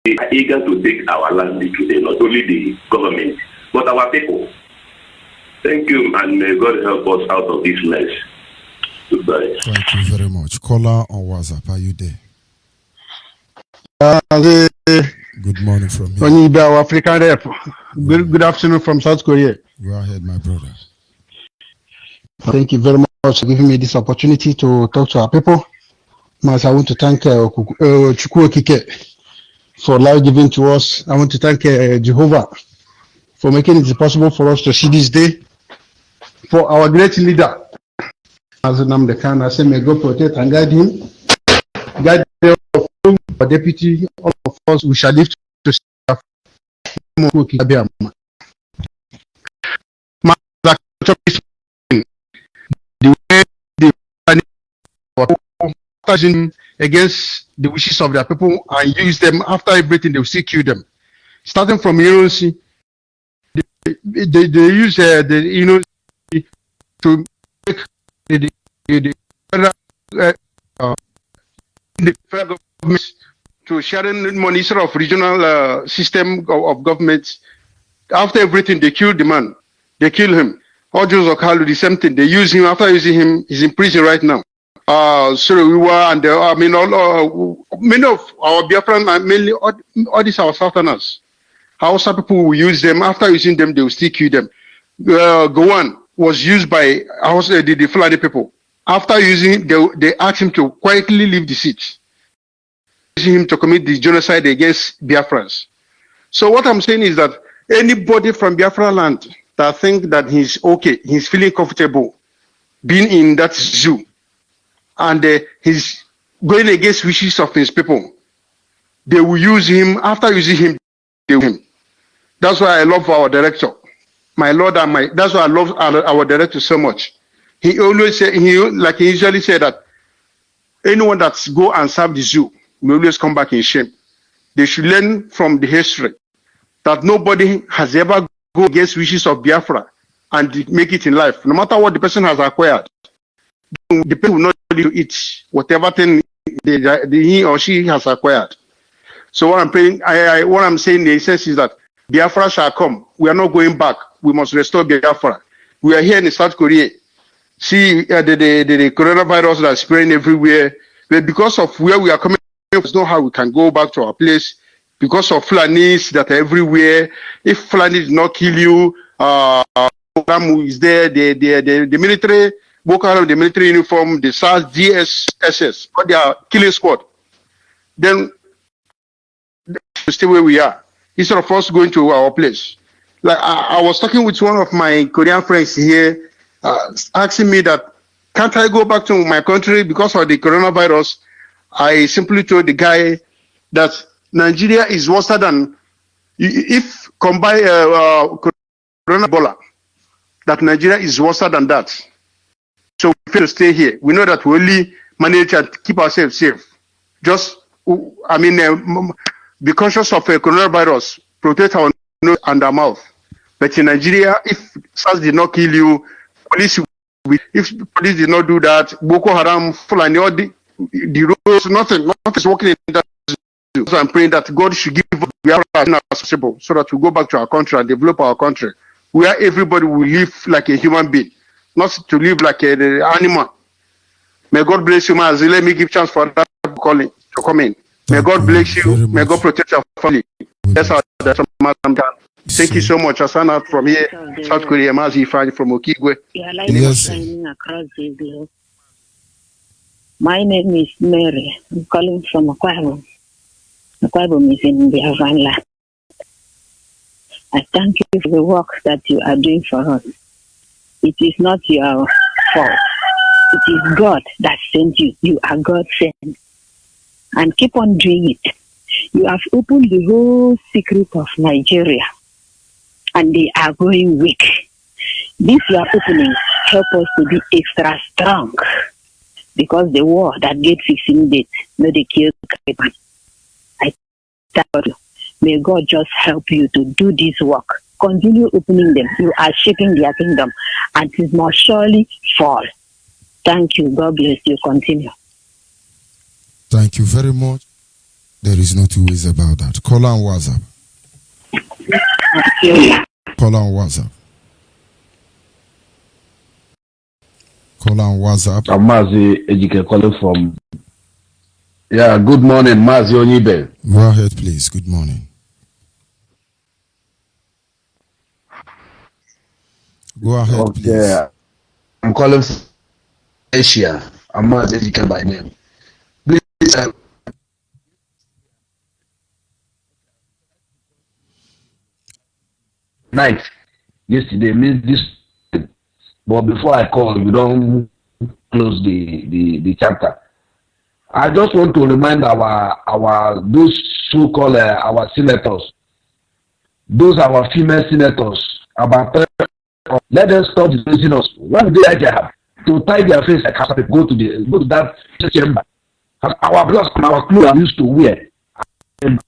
They are eager to take our land today, not only the government, but our people. Thank you, and may God help us out of this mess. Goodbye. Thank you very much. Caller on WhatsApp, are you there? Good morning from here. ONYEIBE, our African rep. Good afternoon from South Korea. Go ahead, my brother. Thank you very much for giving me this opportunity to talk to our people. Mas, I want to thank Chukwu Okike for life given to us. I want to thank Jehovah for making it possible for us to see this day. For our great leader, as Nnamdi Kanu, I say, may God protect and guide him. Guide our deputy, all of us, we shall live to see the way they against the wishes of their people and use them. After everything, they will still kill them. Starting from Ironsi, they use the to make the federal government to sharing money instead of regional system of government. After everything, they kill the man. They kill him. Ojo Okalu, the same thing. They use him. After using him, he's in prison right now. So we were, and I mean, many of our Biafran, mainly all these our Southerners, Hausa people will use them. After using them, they will still kill them. Gowon was used by the Fulani people. After using him, they asked him to quietly leave the seat. Using him to commit this genocide against Biafrans. So what I'm saying is that anybody from Biafra land that think that he's okay, he's feeling comfortable being in that zoo, and he's going against wishes of his people, they will use him. After using him, they will use him. That's why I love our director, my Lord and my. That's why I love our director so much. He always say, he usually say that anyone that's go and serve the zoo will always come back in shame. They should learn from the history that nobody has ever go against wishes of Biafra and make it in life. No matter what the person has acquired, the person will not do it, whatever thing he or she has acquired. So what I'm praying, what I'm saying in the sense is that Biafra shall come. We are not going back. We must restore Biafra. We are here in South Korea. See the coronavirus that's spreading everywhere. But because of where we are coming, there's no how we can go back to our place. Because of Fulanis that are everywhere. If Fulani did not kill you, Boko is there, the military, Boko Haram, the military uniform, the SARS, DSSS, but they are killing squad. Then stay where we are, instead of us going to our place. Like I was talking with one of my Korean friends here, asking me that, can't I go back to my country because of the coronavirus? I simply told the guy that Nigeria is worse than, if combine Corona Ebola, that Nigeria is worse than that. So we feel to stay here. We know that we only manage to keep ourselves safe. Just, I mean, be conscious of a coronavirus, protect our nose and our mouth. But in Nigeria, if SARS did not kill you, if police did not do that, Boko Haram, Fulani, all the roads, nothing is working in that. So I'm praying that God should give us as soon as possible so that we go back to our country and develop our country where everybody will live like a human being, not to live like an animal. May God bless you, Mazi. Let me give chance for that calling to come in. May God bless you. May God protect your family. That's how that's Thank you so much. Asana from here, South Korea, MAZI from Okigwe. Yes, across the globe. My name is Mary. I'm calling from Akwa Ibom is in Biafra land. I thank you for the work that you are doing for us. It is not your fault. It is God that sent you. You are God sent. And keep on doing it. You have opened the whole secret of Nigeria. And they are going weak. This your opening help us to be extra strong. Because the war that get 15 days, no they kill Caliban. I tell you, may God just help you to do this work. Continue opening them. You are shaking their kingdom. And it must surely fall. Thank you. God bless you. Continue. Thank you very much. There is no two ways about that. Call on WhatsApp. Call on WhatsApp. Call on WhatsApp. I'm MAZI Ejike calling from. Yeah, good morning, MAZI ONYEIBE. Go ahead, please. Good morning. Go ahead, please. I'm calling from Asia. I'm MAZI Ejike by name. Please, night yesterday means this. But before I call, we don't close the chapter. I just want to remind our those so-called our senators, those our female senators, about let them stop disgracing us. When they have to tie their face like how people go to that chamber. Our blouse and our clothes are used to wear. And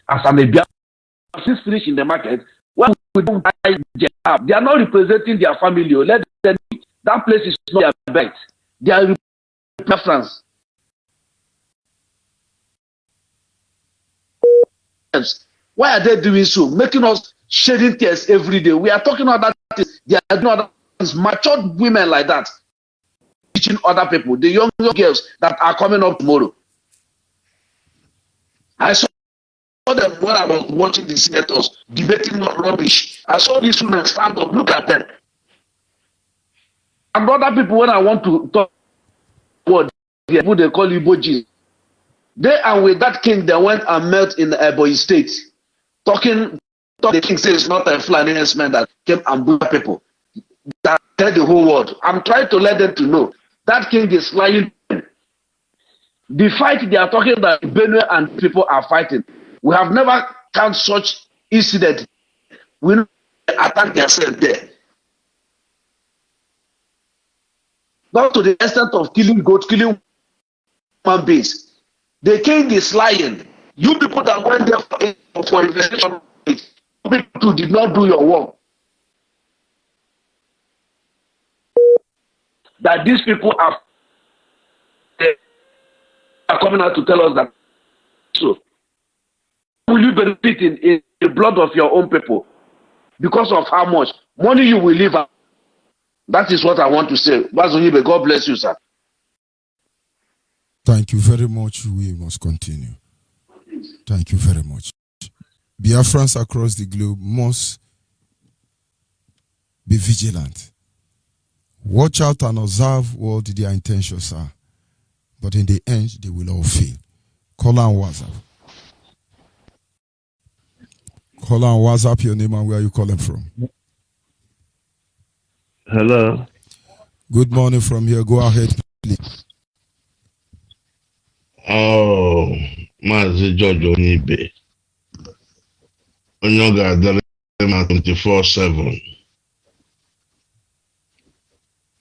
as I'm a Biafra finish in the market. When we don't buy job, they are not representing their family. Let them know that place is not their bite. They are preference. Why are they doing so? Making us shedding tears every day. We are talking about that. They are doing other things. Matured women like that, teaching other people, the young girls that are coming up tomorrow. I saw them when I was watching the senators debating rubbish. I saw these women stand up, look at them. And other people, when I want to talk about people they call Iboji, they are with that king that went and met in Ebonyi State, talking the king says it's not a Fulani man that came and bullied people. That tell the whole world. I'm trying to let them to know that king is lying. The fight they are talking about, Benue and people are fighting. We have never had such incident. We attack themselves there. Not to the extent of killing goats, killing human beings. The king is lying. You people that went there for investigation, people did not do your work. That these people are coming out to tell us that. So, will you benefit in the blood of your own people because of how much money you will leave out? That is what I want to say. ONYEIBE, God bless you, sir. Thank you very much. We must continue. Thank you very much. Biafrans across the globe must be vigilant. Watch out and observe what their intentions are. But in the end, they will all fail. Call on WhatsApp. Call on WhatsApp, your name and where you calling from. Hello. Good morning from here. Go ahead, please. Oh, MAZI George ONYEIBE. Onyoga Adele 24/7.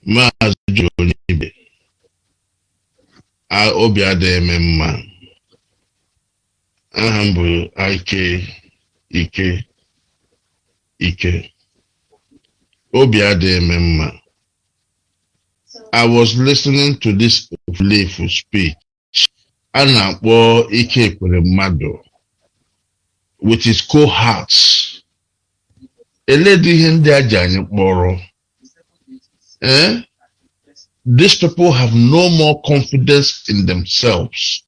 MAZI George ONYEIBE. Obi adịghị mma. Aha m bụ Ike. Obi adịghị mma. I was listening to this playful speech. A na-akpọ Ike Ekwere Mmadụ with his cohorts. Eledu ihe ndị a ji anyị kpọrọ. These people have no more confidence in themselves.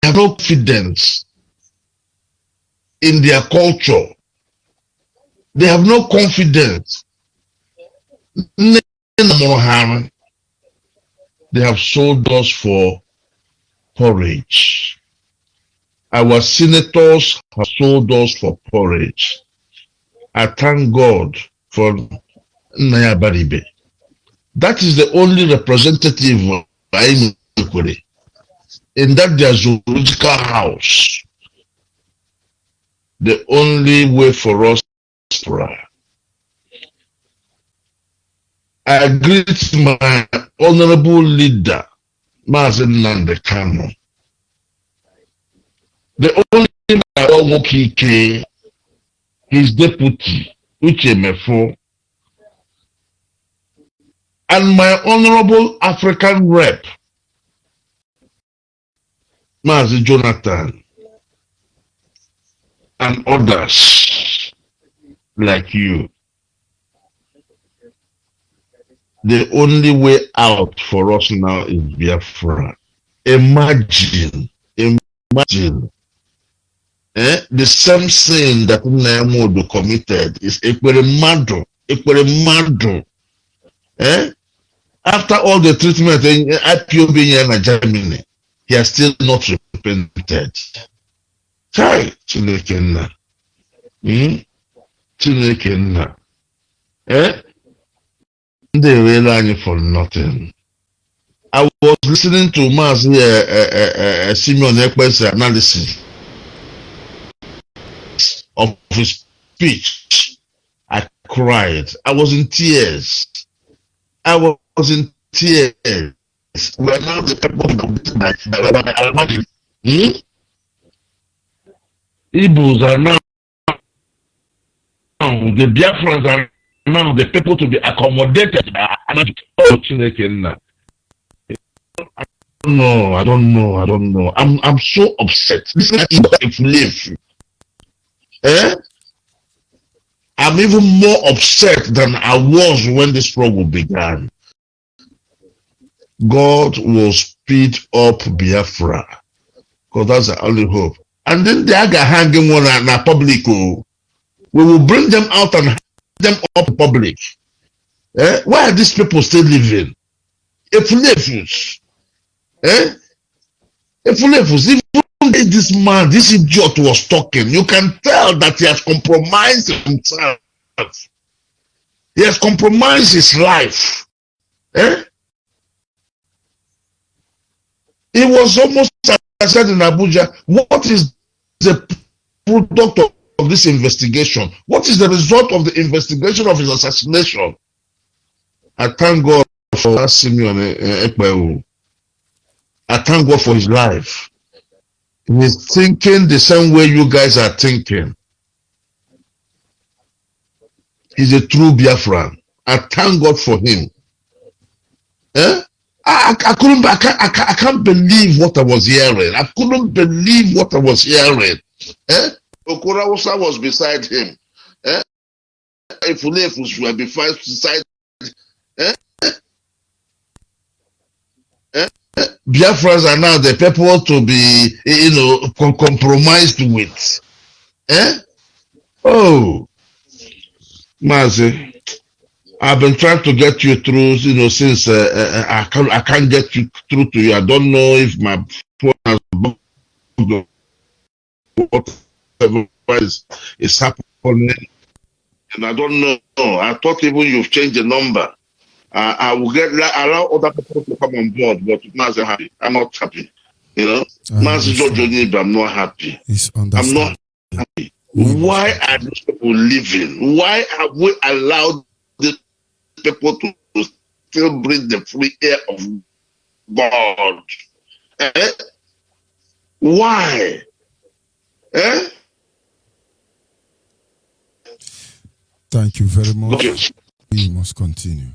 have no confidence in their culture. They have no confidence. They have sold us for porridge. Our senators have sold us for porridge. I thank God for Naya Baribe. That is the only representative in that their zoological house. The only way for us to pray. I greet my honorable leader, MAZI Nandekano. The only thing I want to his deputy, Uche Mefo, and my honorable African rep, MAZI Jonathan, and others like you. The only way out for us now is Biafra. Imagine, the same sin that Nnayamodo committed is Ekweremadu. After all the treatment in IPOB in Germany, he has still not repented. Chai, Chinekenna. Chinekenna. They rely for nothing. I was listening to MAZI Simeon Ekpe's analysis of his speech. I cried. I was in tears. We're now the people Igbos are now the Biafrans are now the people to be accommodated. I don't know. I'm so upset. Listen to I'm even more upset than I was when this struggle began. God will speed up Biafra, because that's the only hope. And then the other hanging one in the public. We will bring them out and hang them up in public. Why are these people still living? If even this man, this idiot was talking, you can tell that he has compromised himself. He has compromised his life. It was almost, as I said in Abuja, what is the product of this investigation? What is the result of the investigation of his assassination? I thank God for Simeon Ekpewu. I thank God for his life. He's thinking the same way you guys are thinking. He's a true Biafran. I thank God for him. I can't believe what I was hearing. I couldn't believe what I was hearing. Okorawusa was beside him. Ifulefus were beside Biafrans are now the people to be, compromised with. Oh, MAZI, I've been trying to get you through, since I can't get you through to you. I don't know if my phone has bugged, whatever is happening, and I don't know. I thought even you've changed the number. I will allow other people to come on board, but MAZI happy. I'm not happy. MAZI ONYEIBE, I'm not happy. I'm not happy. Why are these people living? Why have we allowed these people to still breathe the free air of God? Why? Thank you very much. Okay. We must continue.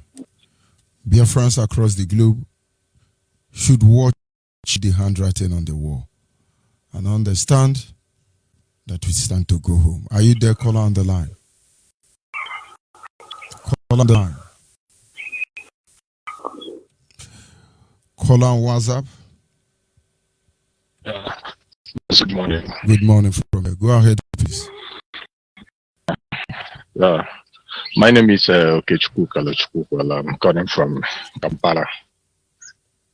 Biafrans across the globe should watch the handwriting on the wall and understand that it's time to go home. Are you there, caller on the line? Caller on the line. Caller on WhatsApp. Good morning. Good morning from here. Go ahead, please. My name is Okechukwu Kalochukwu. Well, I'm calling from Kampala,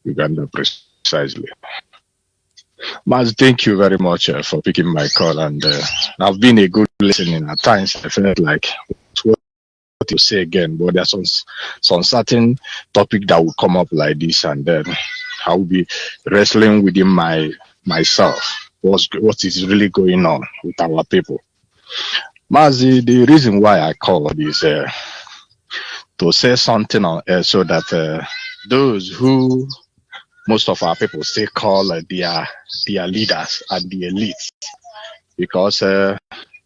Uganda, precisely. Maz, thank you very much for picking my call, and I've been a good listening. At times, I felt like what you say again, but there's some certain topic that will come up like this, and then I will be wrestling within myself. What is really going on with our people? Mazi, the reason why I called is to say something on so that those who most of our people still call their leaders and the elites, because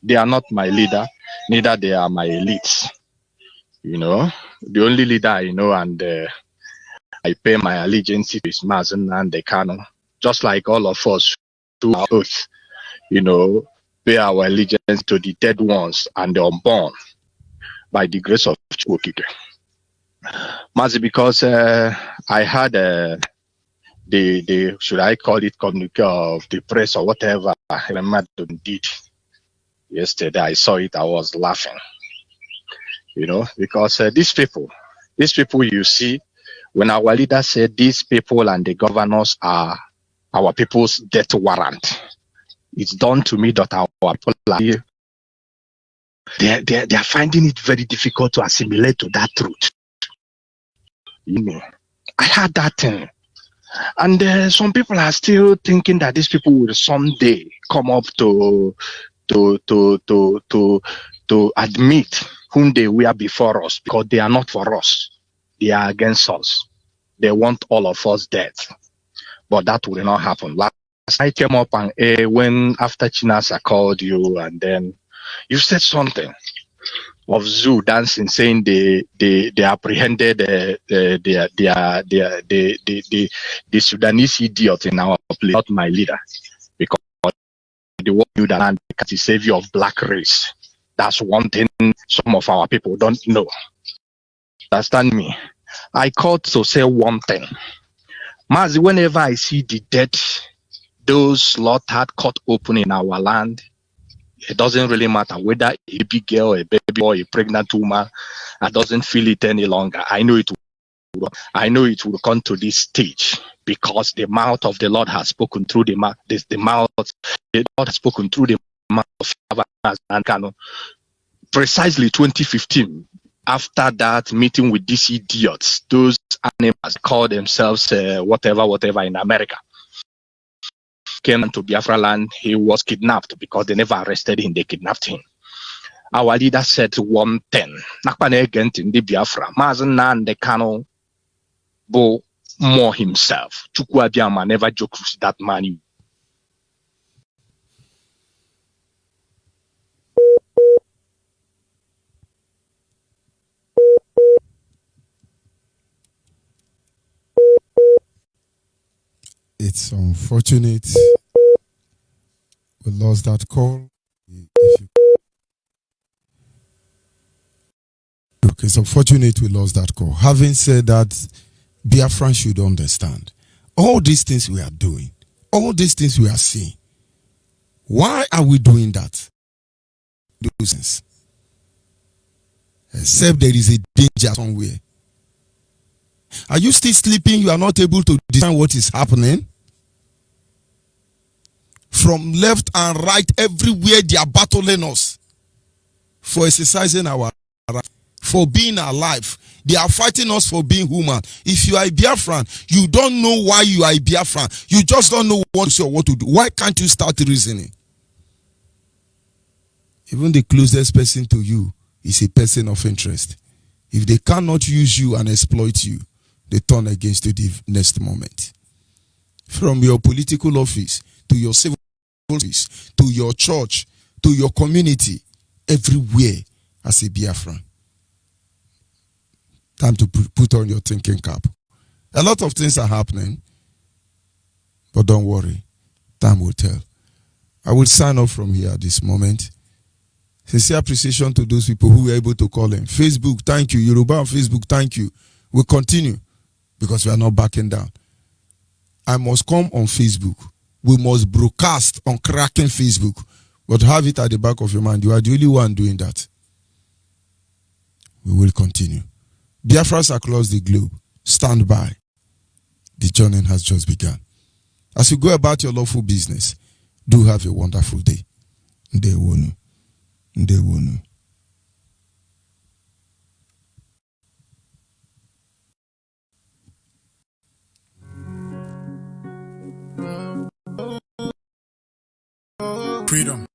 they are not my leader, neither they are my elites. You know, the only leader I know and I pay my allegiance to is Mazen and Dekano, just like all of us to our oath, you know, pay our allegiance to the dead ones and the unborn by the grace of Chukwu. Mazi, because I had the should I call it communique of the press or whatever Madam did yesterday. I saw it, I was laughing. You know, because these people you see, when our leader said these people and the governors are our people's death warrant, it's done to me that our people are they are finding it very difficult to assimilate to that truth. You know, I had that thing. And some people are still thinking that these people will someday come up to admit whom they were before us, because they are not for us. They are against us. They want all of us dead. But that will not happen. Last I came up and when after Chinasa called you, and then you said something of zoo dancing, saying they apprehended the Sudanese idiot in our place, not my leader, because the one knew that land is the savior of black race. That's one thing some of our people don't know. Understand me? I called to say one thing. Mazi, whenever I see the dead, those slaughtered, cut open in our land, it doesn't really matter whether a big girl, a baby, or a pregnant woman. I doesn't feel it any longer. I know it will come to this stage, because the mouth of the Lord has spoken through the Lord has spoken through the mouth of and precisely 2015. After that meeting with these idiots, those animals call themselves whatever in America, came to Biafra land. He was kidnapped because they never arrested him. They kidnapped him. Our leader said one thing. Nakwane in the Biafra. Mazen the Kano bo more himself. Chukwu Abiyama never joked with that man. It's unfortunate we lost that call. It's unfortunate we lost that call. Having said that, Biafran should understand all these things we are doing, all these things we are seeing. Why are we doing that? Those things. Except there is a danger somewhere. Are you still sleeping? You are not able to discern what is happening? From left and right, everywhere they are battling us for exercising our right, for being alive. They are fighting us for being human. If you are a Biafran, you don't know why you are a Biafran. You just don't know what to say or what to do. Why can't you start reasoning? Even the closest person to you is a person of interest. If they cannot use you and exploit you, they turn against you the next moment. From your political office to your civil office to your church to your community, everywhere as a Biafran. Time to put on your thinking cap. A lot of things are happening, but don't worry, time will tell. I will sign off from here at this moment. Sincere appreciation to those people who were able to call in. Facebook, thank you. Yoruba on Facebook, thank you. We'll continue because we are not backing down. I must come on Facebook we must broadcast on cracking Facebook. But have it at the back of your mind. You are the only one doing that. We will continue. Biafras across the globe, stand by. The journey has just begun. As you go about your lawful business, do have a wonderful day. Ndewonu. Ndewonu. Freedom.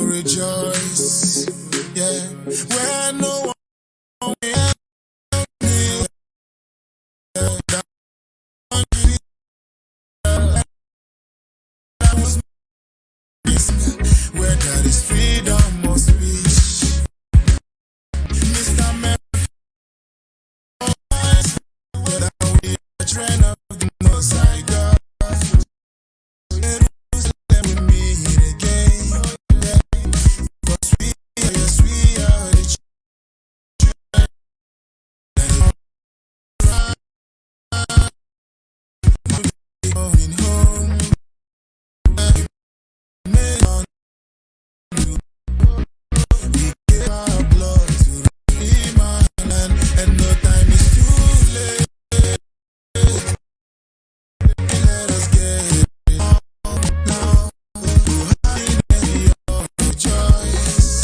Rejoice, yeah, where no one where there is freedom of speech. Mr. Man, that we are trained of the most high God. Let me meet again. Cause we are the going home. We give our blood to the man, and no time is too late. Let us get it on now. Happiness, your rejoice.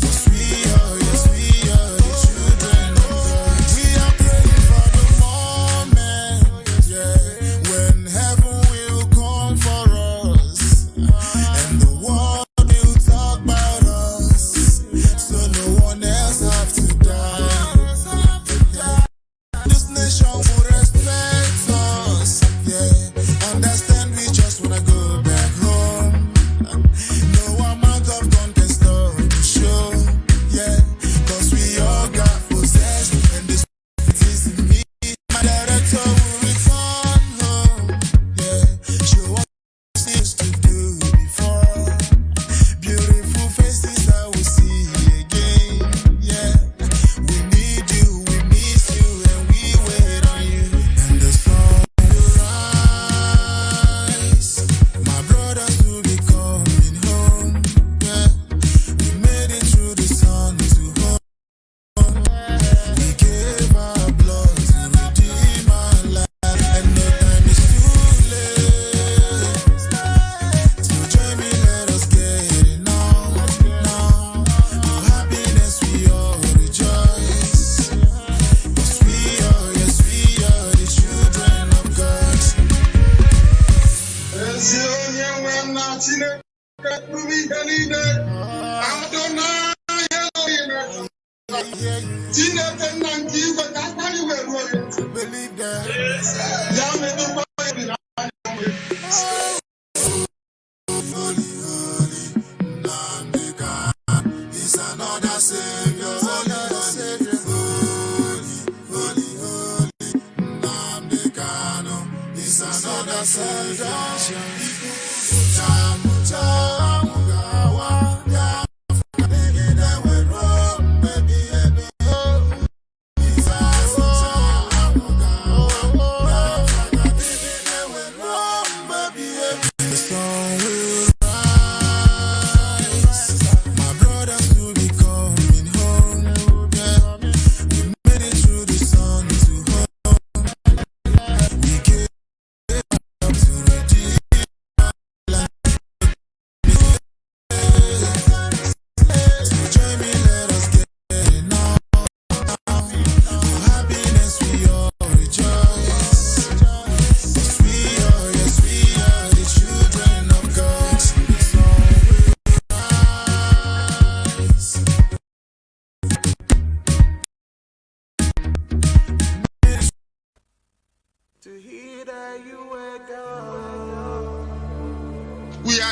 Cause we are the children of God. We are praying for the moment, yeah, when heaven will come for us, and the world will talk about us, so no one else have to die. This nation will respect us, yeah. Understand we just wanna go back home. No amount of gun can stop the show, yeah. Cause we all got possessed, and this is me. My director will return home, yeah. Show us what we used to do before. Beautiful faces I will see again, yeah. We need you, we miss you, and we wait on you. And the sun will rise. My brothers will be coming home, yeah. We made it through the sun to home. We gave our blood to redeem our life, and no time is too late. So join me, let us get it now. For happiness we all rejoice. Cause we are the children of God. Believe that. Holy, Nnamdi Kanu is another savior. Holy, Nnamdi Kanu is another savior. The sun will rise. My brothers will be coming home.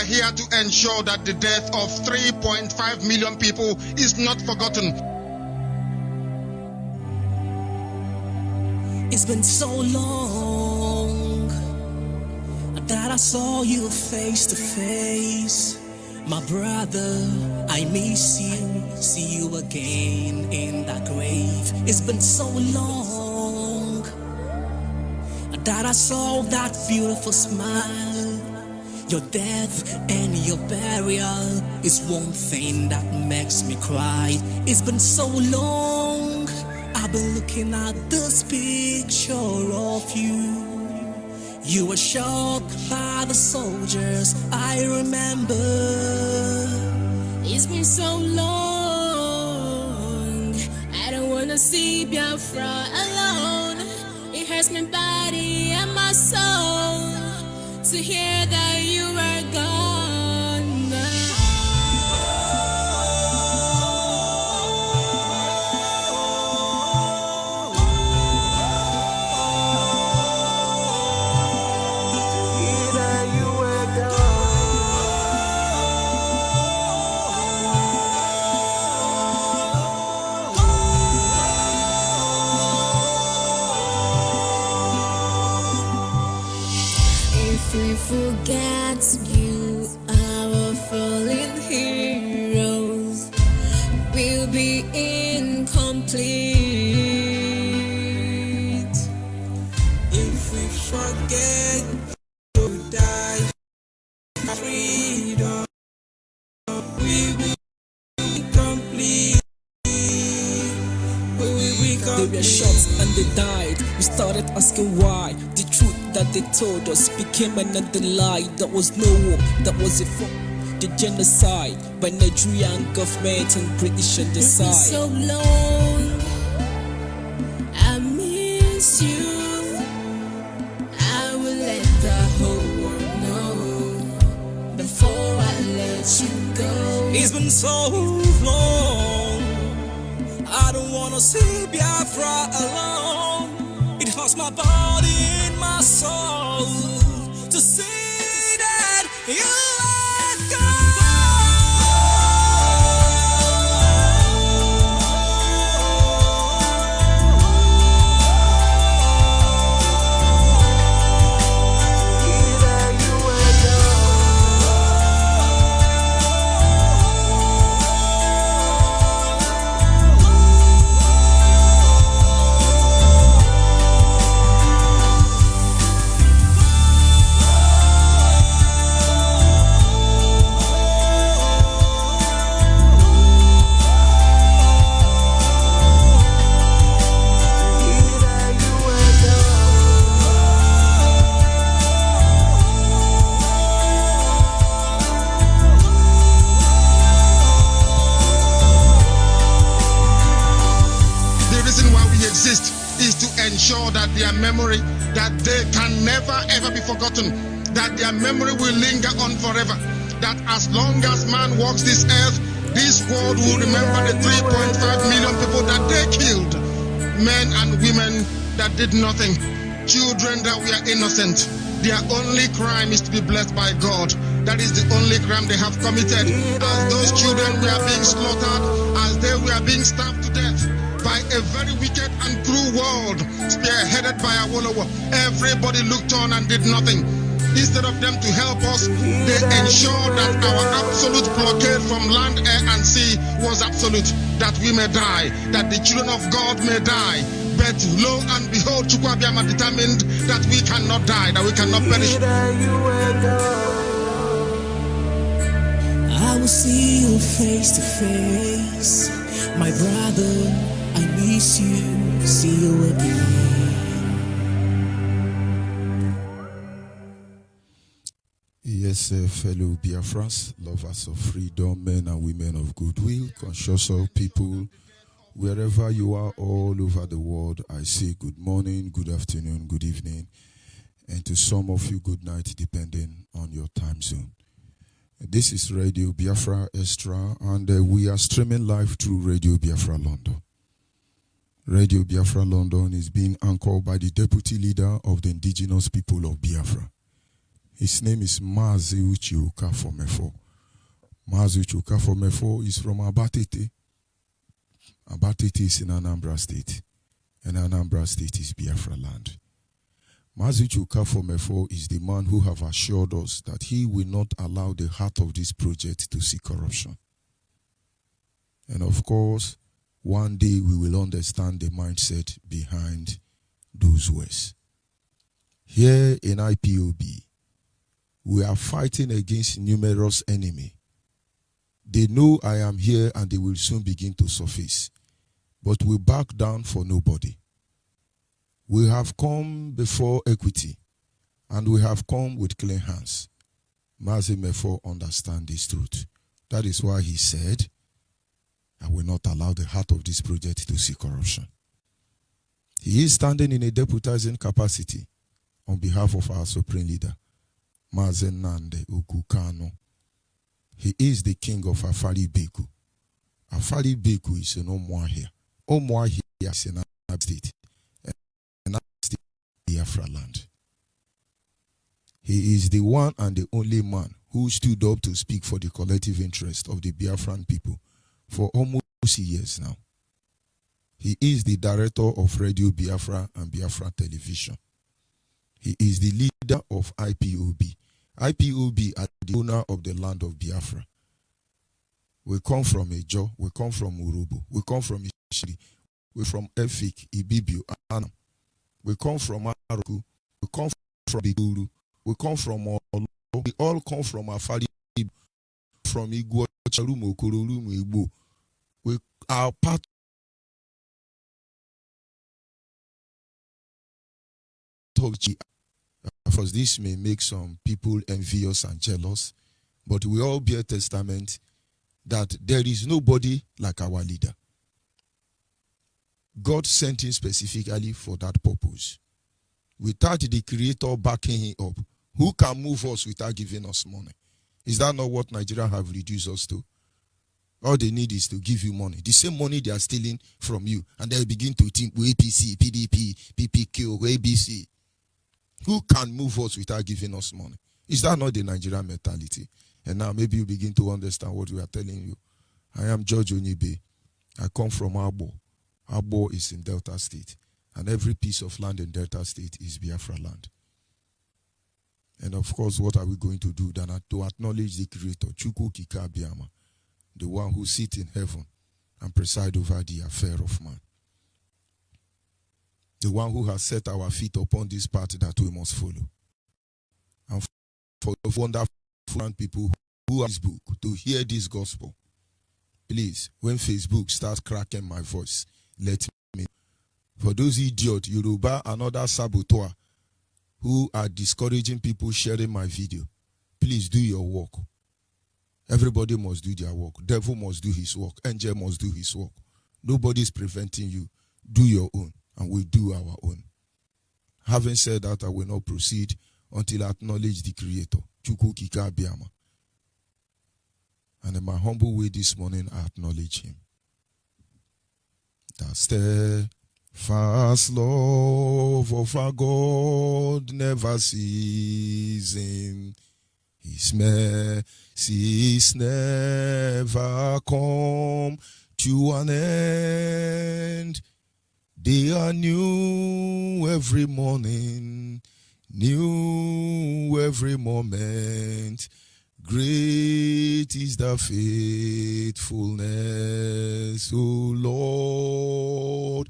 are here to ensure that the death of 3.5 million people is not forgotten. It's been so long that I saw you face to face. My brother, I miss you, see you again in that grave. It's been so long that I saw that beautiful smile. Your death and your burial is one thing that makes me cry. It's been so long, I've been looking at this picture of you. You were shot by the soldiers, I remember. It's been so long, I don't wanna see Biafra alone. It hurts my body and my soul to hear that you are gone now. If we forget you, our fallen heroes will be incomplete. If we forget to die for freedom, we will be complete. They were shot and they died. We started asking why. The truth that they told us became another lie. That was no war, that was a form. The genocide by Nigerian government and British on the It's been side. so long, I miss you. I will let the whole world know before I let you go. It's been so long, I don't wanna see Biafra alone. It hurts my body and my soul to see that you are gone. Is to ensure that their memory, that they can never ever be forgotten, that their memory will linger on forever, that as long as man walks this earth, this world will remember the 3.5 million people that they killed, men and women that did nothing, children that were innocent. Their only crime is to be blessed by God. That is the only crime they have committed. As those children were being slaughtered, as they were being starved to death by a very wicked and cruel world, spearheaded by Awolowo. Everybody looked on and did nothing. Instead of them to help us, they ensured that our absolute blockade from land, air, and sea was absolute, that we may die, that the children of God may die. But lo and behold, Chukwuabiama determined that we cannot die, that we cannot perish. I will see you face to face, my brother. I miss you, see you again. Yes, fellow Biafrans, lovers of freedom, men and women of goodwill, conscious of people, wherever you are all over the world, I say good morning, good afternoon, good evening, and to some of you, good night, depending on your time zone. This is Radio Biafra Extra, and we are streaming live through Radio Biafra London. Radio Biafra London is being anchored by the Deputy Leader of the Indigenous People of Biafra, His name is MAZI Ukafomefo. MAZI Ukafomefo is from Abatete. Abatete is in Anambra State. And Anambra State is Biafra land. MAZI Ukafomefo is the man who have assured us that he will not allow the heart of this project to see corruption. And of course, one day we will understand the mindset behind those words. Here in IPOB, we are fighting against numerous enemies. They know I am here and they will soon begin to surface. But we back down for nobody. We have come before equity and we have come with clean hands. MAZI Mefo understand this truth. That is why he said, I will not allow the heart of this project to see corruption. He is standing in a deputizing capacity on behalf of our supreme leader, Mazi Nande Ukukano. He is the king of Afari Beku. Afari Beku is in Omwahia. Omwahia is in Anambra State. And State, Biafra land. He is the one and the only man who stood up to speak for the collective interest of the Biafran people for almost years now. He is the director of Radio Biafra and Biafra Television. He is the leader of IPOB. IPOB are the owner of the land of Biafra. We come from Ejo, we come from Urubu, we come from Ishiri, we from Efik, Ibibio, Anam. We come from Aruku, we come from Biguru, we come from Olo, we all come from Afari, from Igbo, Chalumo, Korolumu, Igbo. We are part of G. Of course, this may make some people envious and jealous, but we all bear testament that there is nobody like our leader. God sent him specifically for that purpose. Without the Creator backing him up, who can move us without giving us money? Is that not what Nigeria have reduced us to? All they need is to give you money. The same money they are stealing from you. And they begin to think, APC, PDP, PPQ, ABC. Who can move us without giving us money? Is that not the Nigerian mentality? And now maybe you begin to understand what we are telling you. I am George ONYEIBE. I come from Abo. Abo is in Delta State. And every piece of land in Delta State is Biafra land. And of course, what are we going to do than to acknowledge the Creator, Chukwu Kika Abiyama, the one who sits in heaven and preside over the affair of man. The one who has set our feet upon this path that we must follow. And for the wonderful people who are Facebook to hear this gospel, please, when Facebook starts cracking my voice, let me know. For those idiots, Yoruba and other saboteur who are discouraging people sharing my video, please do your work. Everybody must do their work. Devil must do his work. Angel must do his work. Nobody is preventing you. Do your own, and we do our own. Having said that, I will not proceed until I acknowledge the Creator, Chukwu Kika Abiyama. And in my humble way this morning, I acknowledge him. The steadfast love of our God never ceases. His mercies never come to an end. They are new every morning, new every moment. Great is the faithfulness, O Lord.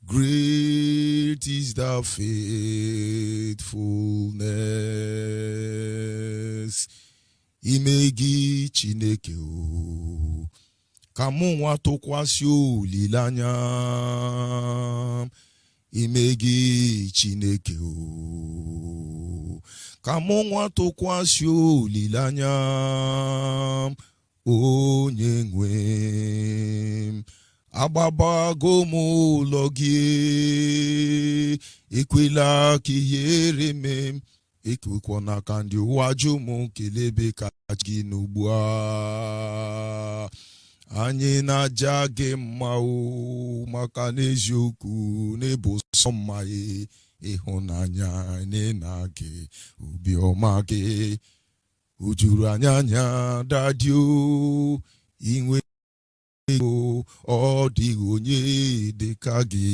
Great is the faithfulness. Imegi Chineke o. Kamunwa tokwasi olilanya. Imegi Chineke o. Kamunwa tokwasi olilanya. Onye nwe. Ababago mu logie. Ekwela ki ihere me. Ekwekwana ka ndị waju mu kelebe ka gị n'ugbu a. Anyị na-aja gị mma o maka n'eziokwu n'ebo sọ mma ihunanya nenage ubiomage ujuru anyanya dadio inwe ọ dịghị onye dịka gị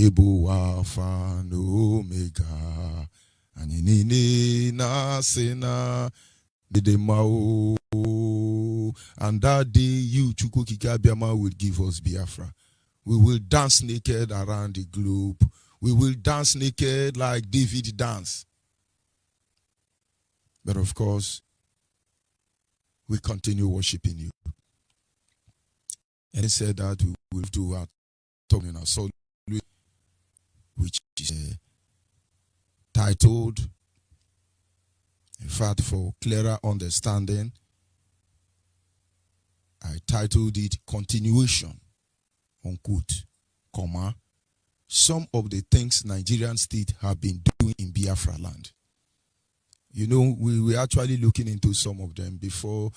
ebo Alpha na Omega anyị niile na-asị na Dedemao. And that day you Chukwu Okike Abiama will give us Biafra. We will dance naked around the globe. We will dance naked like David danced. But of course, we continue worshiping you. And he said that we will do our talking in our soul, which is titled, in fact, for clearer understanding, I titled it Continuation, unquote, comma, some of the things Nigerian state have been doing in Biafra land. You know, we were actually looking into some of them before